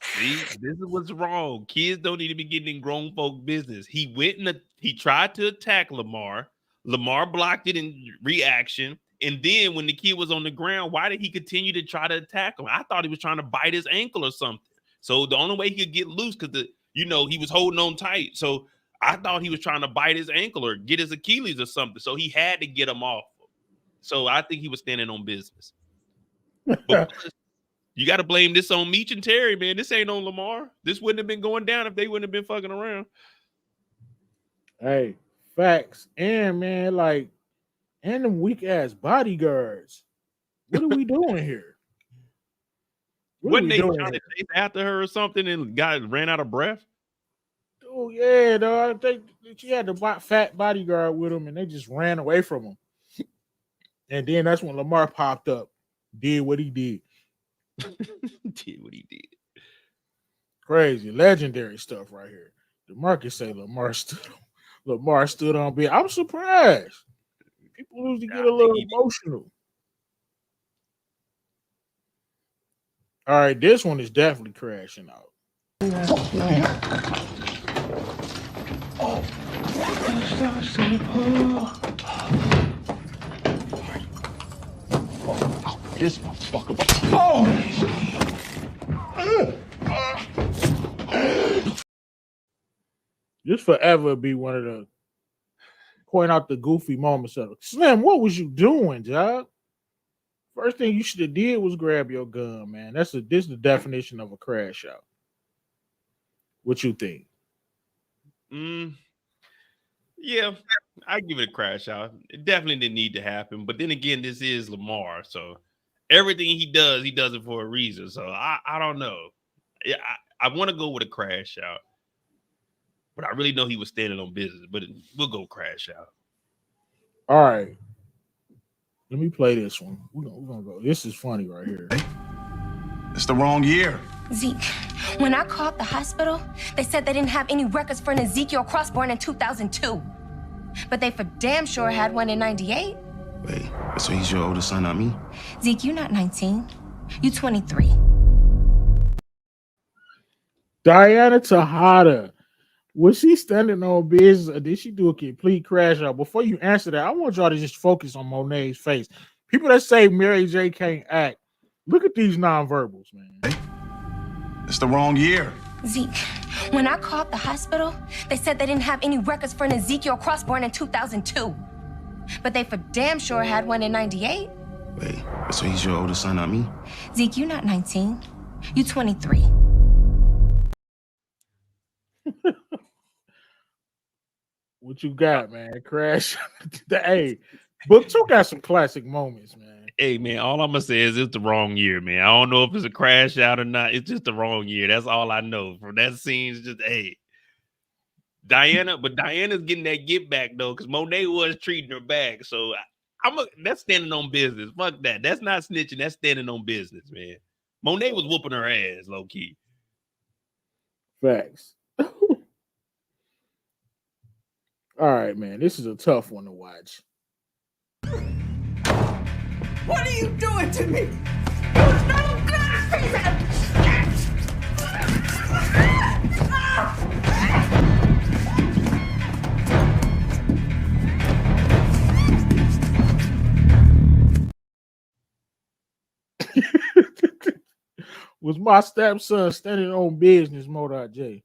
See, this is what's wrong. Kids don't need to be getting in grown folk business. He went and he tried to attack Lamar. Lamar blocked it in reaction. And then when the kid was on the ground, why did he continue to try to attack him? I thought he was trying to bite his ankle or something. So the only way he could get loose, because he was holding on tight. So I thought he was trying to bite his ankle or get his Achilles or something. So he had to get him off. So I think he was standing on business. But you got to blame this on Meech and Terry, man. This ain't on Lamar. This wouldn't have been going down if they wouldn't have been fucking around. Hey, facts. And man, and them weak ass bodyguards. What are we doing here? Wasn't they trying to chase after her or something and ran out of breath? Oh yeah, dog. She had the fat bodyguard with him, and they just ran away from him. And then that's when Lamar popped up, did what he did. Did what he did. Crazy, legendary stuff right here. The market say Lamar stood on big. I'm surprised. People usually get a little emotional. All right, this one is definitely crashing out. This motherfucker. This forever be one of the point out the goofy moments of it. Slim, what was you doing, Job? First thing you should have did was grab your gun, man. This is the definition of a crash out. What you think? Yeah, I give it a crash out. It definitely didn't need to happen. But then again, this is Lamar, so everything he does it for a reason. So I don't know. Yeah, I want to go with a crash out, but I really know he was standing on business. But we'll go crash out. All right, let me play this one. We're gonna go. This is funny right here. It's the wrong year. Zeke, when I called the hospital, they said they didn't have any records for an Ezekiel Cross born in 2002. But they for damn sure had one in 98. Wait, so he's your oldest son, not me? Zeke, you're not 19. You're 23. Diana Tejada, was she standing on business or did she do a complete crash out? Before you answer that, I want y'all to just focus on Monet's face. People that say Mary J can't act, look at these nonverbals, man. It's the wrong year. Zeke, when I called the hospital, they said they didn't have any records for an Ezekiel Cross born in 2002. But they for damn sure had one in 98. Wait, so he's your oldest son, not me? Zeke, you're not 19. You're 23. What you got, man? Crash. Hey, Book 2 got some classic moments, man. Hey, man, all I'm going to say is it's the wrong year, man. I don't know if it's a crash out or not. It's just the wrong year. That's all I know. From that scene, it's just, hey. Diana's getting that get back, though, because Monet was treating her back. So that's standing on business. Fuck that. That's not snitching. That's standing on business, man. Monet was whooping her ass, low-key. Facts. All right, man. This is a tough one to watch. What are you doing to me? You no good piece Was my stepson standing on business, MoedotJ?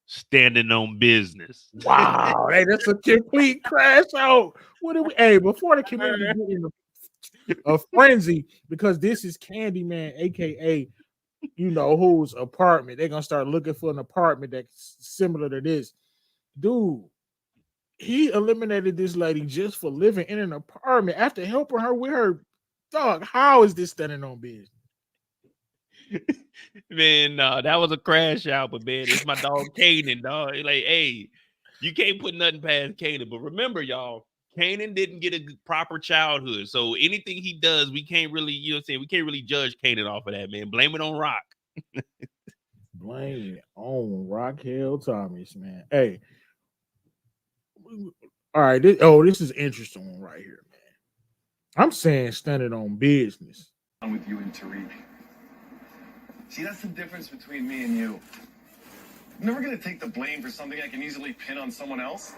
Standing on business. Wow, hey, that's a complete crash out. What do we? Hey, before the community get in a frenzy, because this is Candyman, aka whose apartment. They're gonna start looking for an apartment that's similar to this. Dude, he eliminated this lady just for living in an apartment after helping her with her dog. How is this standing on business? Man, no, that was a crash out, but man, it's my dog Kanan, dog. Like, hey, you can't put nothing past Kanan. But remember, y'all, Kanan didn't get a proper childhood. So anything he does, we can't really, we can't really judge Kanan off of that, man. Blame it on Rock. Blame it on Raquel Thomas, man. Hey. All right. This is interesting one right here, man. I'm saying standing on business. I'm with you and Tariq. See, that's the difference between me and you. I'm never going to take the blame for something I can easily pin on someone else.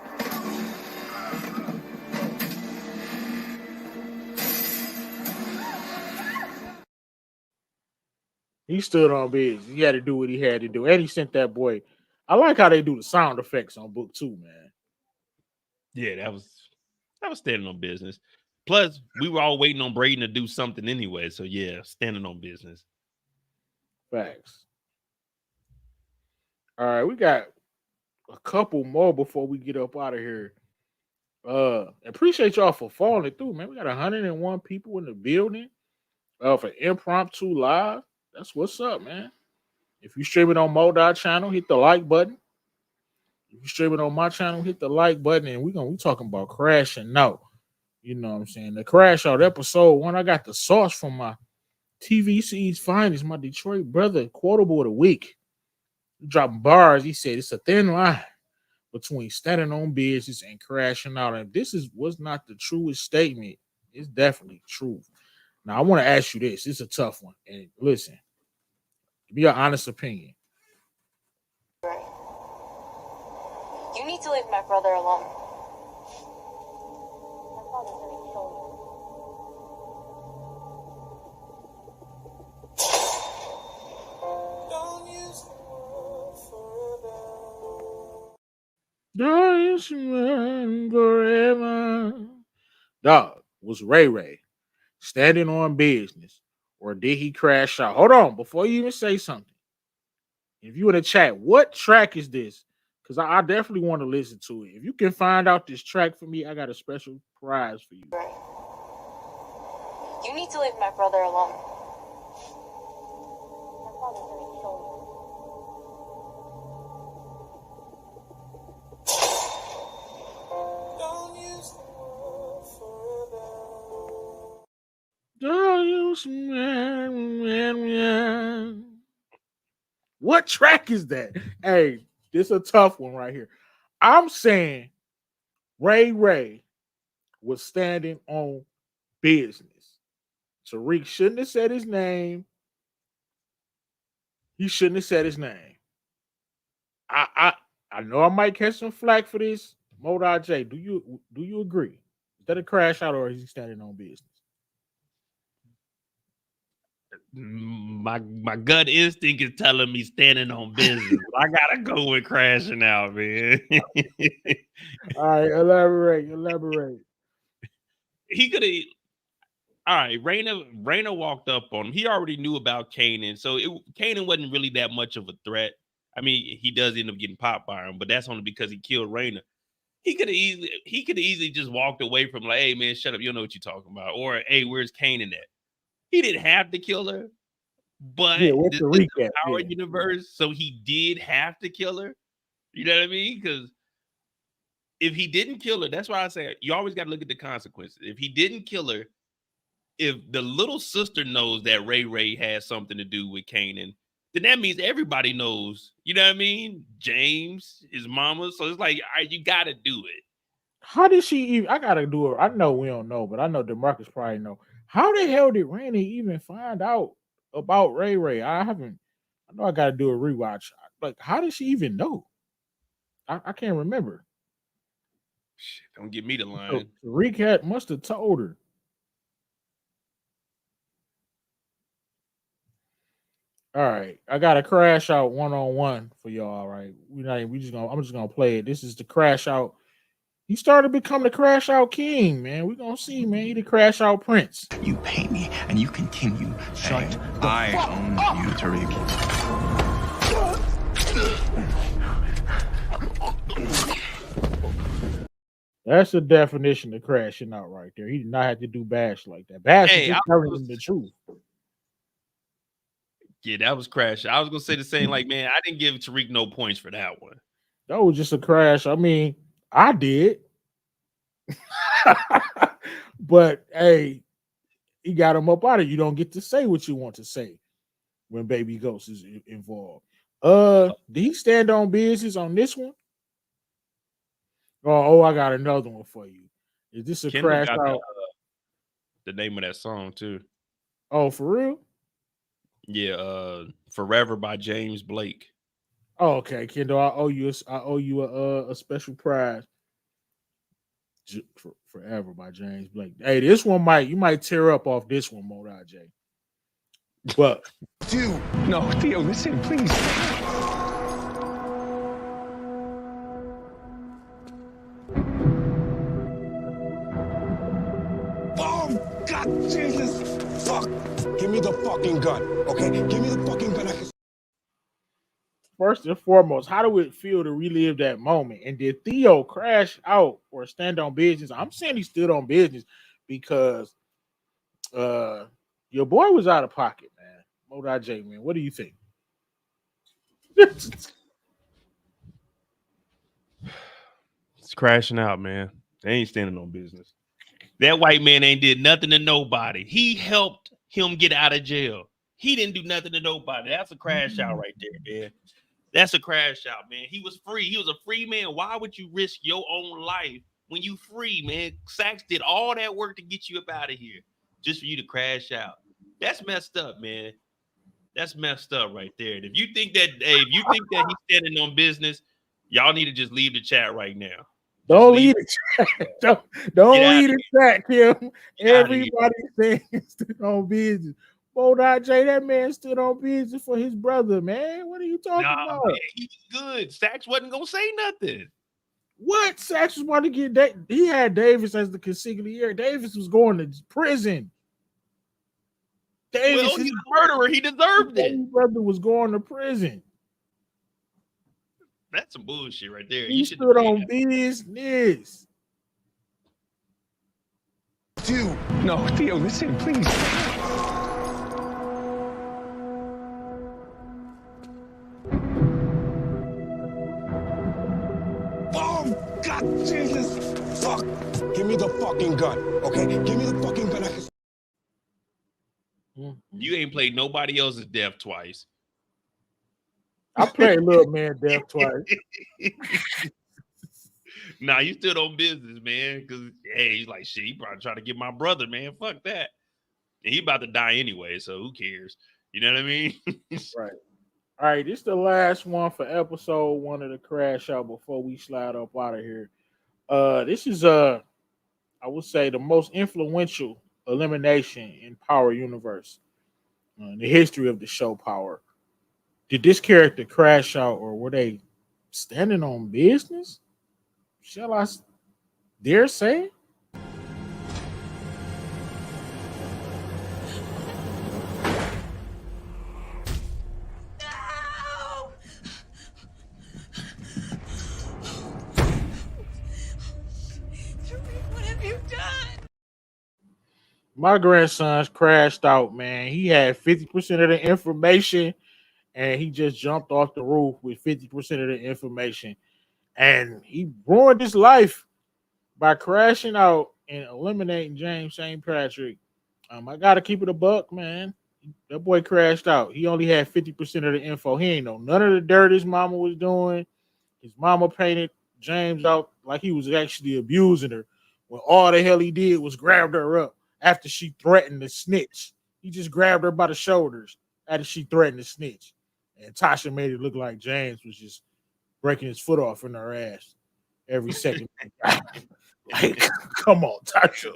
He stood on business. He had to do what he had to do. And he sent that boy. I like how they do the sound effects on book 2, man. Yeah, that was standing on business. Plus, we were all waiting on Braden to do something anyway. So yeah, standing on business. Facts. All right, we got a couple more before we get up out of here. Appreciate y'all for following through, man. We got 101 people in the building for impromptu live. That's what's up, man. If you stream it on MoedotJ channel, hit the like button. If you stream it on my channel, hit the like button. And we talking about crashing out. You know what I'm saying? The crash out episode 1. I got the sauce from my TVC's finest, my Detroit brother, quotable of the week. Dropping bars. He said it's a thin line between standing on business and crashing out. And this was not the truest statement. It's definitely true. Now, I want to ask you this. It's a tough one. And listen, give me your honest opinion. You need to leave my brother alone. Forever. Dog, was Ray Ray standing on business or did he crash out? Hold on, before you even say something. If you in the chat, what track is this? Because I definitely want to listen to it. If you can find out this track for me, I got a special prize for you. You need to leave my brother alone. What track is that? Hey, this is a tough one right here. I'm saying Ray Ray was standing on business. Tariq shouldn't have said his name. He shouldn't have said his name. I know I might catch some flack for this. MoedotJ, do you agree? Is that a crash out or is he standing on business? My gut instinct is telling me standing on business. I gotta go with crashing out, man. All right, elaborate. He could have. All right, Raina walked up on him. He already knew about Kanan, so Kanan wasn't really that much of a threat. I mean, he does end up getting popped by him, but that's only because he killed Raina. He could have easily just walked away from like, hey man, shut up, you don't know what you're talking about, or hey, where's Kanan at? He didn't have to kill her, but this is the power universe, so he did have to kill her. You know what I mean? Because if he didn't kill her, that's why I say you always got to look at the consequences. If he didn't kill her, if the little sister knows that Ray has something to do with Kanan, then that means everybody knows. You know what I mean? James, his mama. So it's like, all right, you got to do it. How did she even? I gotta do it. I know we don't know, but I know DeMarcus probably know. How the hell did Randy even find out about Ray? I know I gotta do a rewatch. Like, how did she even know? I can't remember. Shit, don't get me the line. So Tariq must have told her. All right, I got a crash out 1-on-1 for y'all. All right, I'm just gonna play it. This is the crash out. He started to become the crash out king, man. We gonna see, man. He the crash out prince. You pay me, and you continue. Shut I own you, Tariq. That's the definition of crashing out right there. He did not have to do Bash like that. Bash Hey, is just telling him the truth. Yeah, that was crash. I was gonna say the same. Like, man, I didn't give Tariq no points for that one. That was just a crash. I mean, I did. But hey, he got him up out of it. You don't get to say what you want to say when Baby Ghost is involved. Did he stand on business on this one? Oh, I got another one for you. Is this a Kendall crash got out? the name of that song too. Oh, for real? Yeah, "Forever" by James Blake. Oh, okay, Kendall. I owe you a special prize. Forever by James Blake. Hey, this one you might tear up off this one, MoedotJ. But No, Theo, listen, please. Oh, God, Jesus. Fuck. Give me the fucking gun, okay? Give me the fucking gun. first and foremost, how do it feel to relive that moment? And did Theo crash out or stand on business? I'm saying he stood on business because your boy was out of pocket, man. MoedotJ, man. What do you think? It's crashing out, man. They ain't standing on business. That white man ain't did nothing to nobody. He helped him get out of jail. He didn't do nothing to nobody. That's a crash out right there, man. That's a crash out, man. He was free. He was a free man. Why would you risk your own life when you free, man? Sachs did all that work to get you up out of here just for you to crash out. That's messed up, man. That's messed up right there. And if you think that, he's standing on business, y'all need to just leave the chat right now. Don't leave the chat. Don't leave the chat, Kim. Everybody saying stood on business. MoedotJ, that man stood on business for his brother, man. What are you talking about? Man, he was good. Sachs wasn't gonna say nothing. What? Sachs was about to get he had Davis as the consigliere. Davis was going to prison. Davis, well, he's a murderer. He deserved it. His brother was going to prison. That's some bullshit right there. He stood on business. Dude, no, Theo, listen, please. Oh, God, Jesus. Fuck. Give me the fucking gun, okay? Give me the fucking gun. You ain't played nobody else's death twice. I played Little Man Death twice. Nah, you stood on business, man. Because hey, he's like, shit, he probably trying to get my brother, man. Fuck that. And he about to die anyway, so who cares? You know what I mean? Right. All right, this is the last one for episode 1 of the Crash Out before we slide up out of here. This is I would say the most influential elimination in Power Universe in the history of the show Power. Did this character crash out, or were they standing on business? Shall I dare say? What have you done? My grandson's crashed out, man. He had 50% of the information, and he just jumped off the roof with 50% of the information. And he ruined his life by crashing out and eliminating James St. Patrick. I got to keep it a buck, man. That boy crashed out. He only had 50% of the info. He ain't know none of the dirt his mama was doing. His mama painted James out like he was actually abusing her, when all the hell he did was grabbed her up after she threatened to snitch. He just grabbed her by the shoulders after she threatened to snitch. And Tasha made it look like James was just breaking his foot off in her ass every second. Like, come on, Tasha.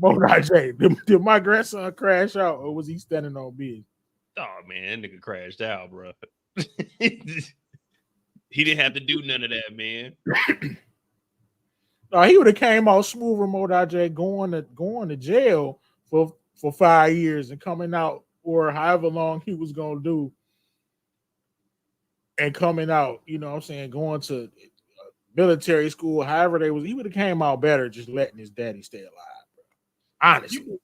MoedotJ, did my grandson crash out, or was he standing on business? Oh man, that nigga crashed out, bro. He didn't have to do none of that, man. No, he would have came out smoother, MoedotJ, going to jail for 5 years and coming out or however long he was gonna do, and coming out. You know what I'm saying? Going to military school, however he would have came out better just letting his daddy stay alive, bro. Honestly.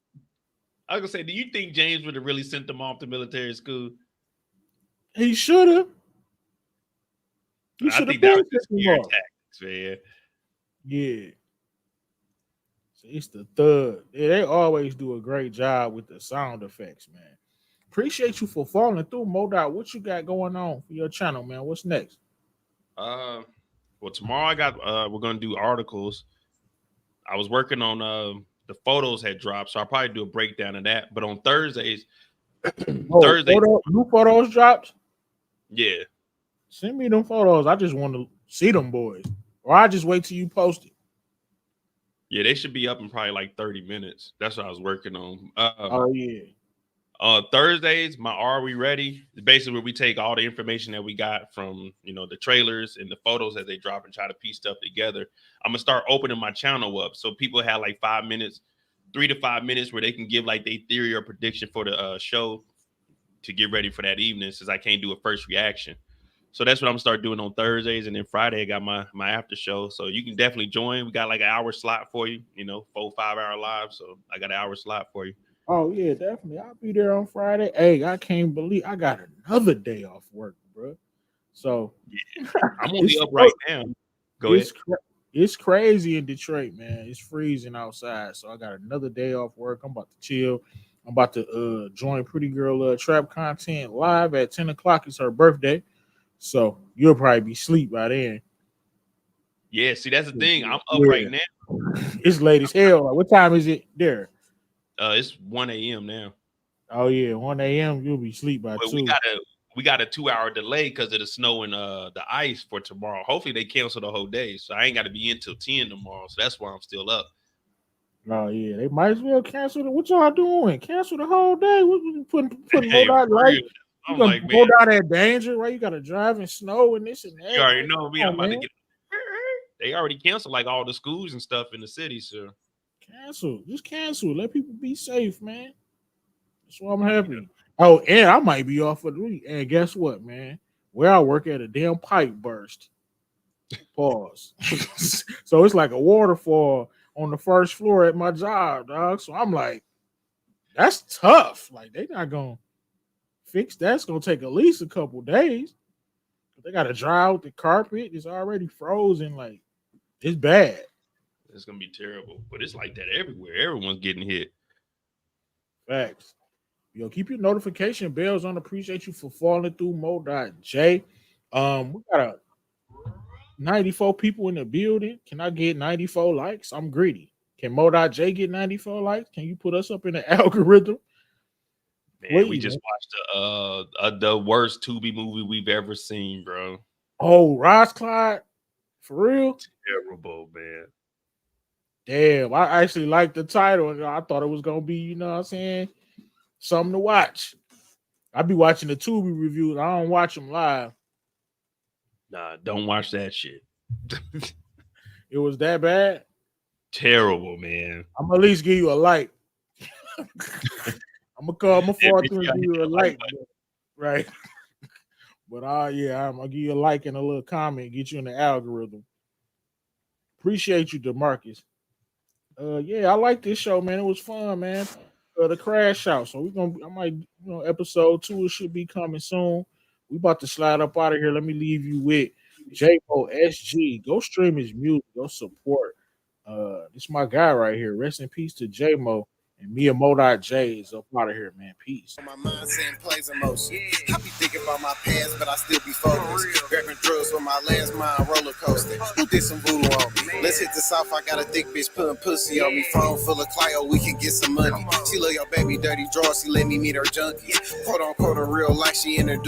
I was gonna say, do you think James would have really sent them off to military school? He should have. I think that was just scare tactics, man. Yeah. So it's the thug. Yeah, they always do a great job with the sound effects, man. Appreciate you for following through, Modot. What you got going on for your channel, man? What's next? Well, tomorrow we're gonna do articles. I was working on the photos had dropped, so I'll probably do a breakdown of that. But on Thursdays, new photos dropped? Yeah. Send me them photos. I just want to see them boys. Or I just wait till you post it. Yeah, they should be up in probably like 30 minutes. That's what I was working on. Oh, yeah. Thursdays, my Are We Ready? It's basically where we take all the information that we got from, the trailers and the photos as they drop and try to piece stuff together. I'm going to start opening my channel up. So people have like 5 minutes, 3 to 5 minutes where they can give like their theory or prediction for the show to get ready for that evening, since I can't do a first reaction. So that's what I'm gonna start doing on Thursdays, and then Friday I got my after show. So you can definitely join. We got like an hour slot for you, 4-5 hour live. So I got an hour slot for you. Oh yeah, definitely. I'll be there on Friday. Hey, I can't believe I got another day off work, bro. So yeah, I'm only up right now. Go ahead. It's crazy in Detroit, man. It's freezing outside, so I got another day off work. I'm about to chill. I'm about to join Pretty Girl Trap Content live at 10 o'clock. It's her birthday. So you'll probably be asleep by then. Yeah, see, that's the thing. I'm up right now. It's late as hell. Like, what time is it there? It's 1 a.m. now. Oh yeah, 1 a.m. You'll be asleep by 2. We got a 2-hour delay because of the snow and the ice for tomorrow. Hopefully they cancel the whole day, so I ain't got to be in till 10 tomorrow. So that's why I'm still up. Oh yeah, they might as well cancel it. What y'all doing? Cancel the whole day? What putting hey, more like? I'm you like, man, man, go down that danger, right? You got to drive in snow and this and that. You already know me. I'm about man. to get. They already canceled like all the schools and stuff in the city, so cancel. Just cancel. Let people be safe, man. That's why I'm happy. Oh, and I might be off for the week. And guess what, man? Where I work at, a damn pipe burst. Pause. So it's like a waterfall on the first floor at my job, dog. So I'm like, that's tough. Like they not gonna fix that. It's gonna take at least a couple days. They gotta dry out the carpet. It's already frozen. Like it's bad. It's gonna be terrible. But it's like that everywhere. Everyone's getting hit. Facts. Yo, keep your notification bells on. Appreciate you for following through, MoedotJ. We got 94 people in the building. Can I get 94 likes? I'm greedy. Can MoedotJ get 94 likes? Can you put us up in the algorithm? Man, we just watched the worst Tubi movie we've ever seen, bro. Oh, Ross Clyde? For real? Terrible, man. Damn, I actually liked the title. I thought it was going to be, you know what I'm saying, something to watch. I be watching the Tubi reviews. I don't watch them live. Nah, don't watch that shit. It was that bad? Terrible, man. I'm gonna at least give you a like. I'm gonna fall through and give you a like, right? But yeah, I'm gonna give you a like and a little comment, get you in the algorithm. Appreciate you, DeMarcus. Yeah, I like this show, man. It was fun, man. The Crashout. So I might, episode 2 should be coming soon. We about to slide up out of here. Let me leave you with MoedotJ. Go stream his music. Go support. This is my guy right here. Rest in peace to J-Mo. And me and MoedotJ is up out of here, man. Peace. My mind saying plays emotion. I be thinking about my past, but I still be focused. Grabbing drugs with my last mind roller coaster. Who did some voodoo on me? Let's hit the south. I got a thick bitch putting pussy on me. Phone full of Clio, we can get some money. She love your baby dirty drawers. She let me meet her junkies. Quote unquote a real life. She introduced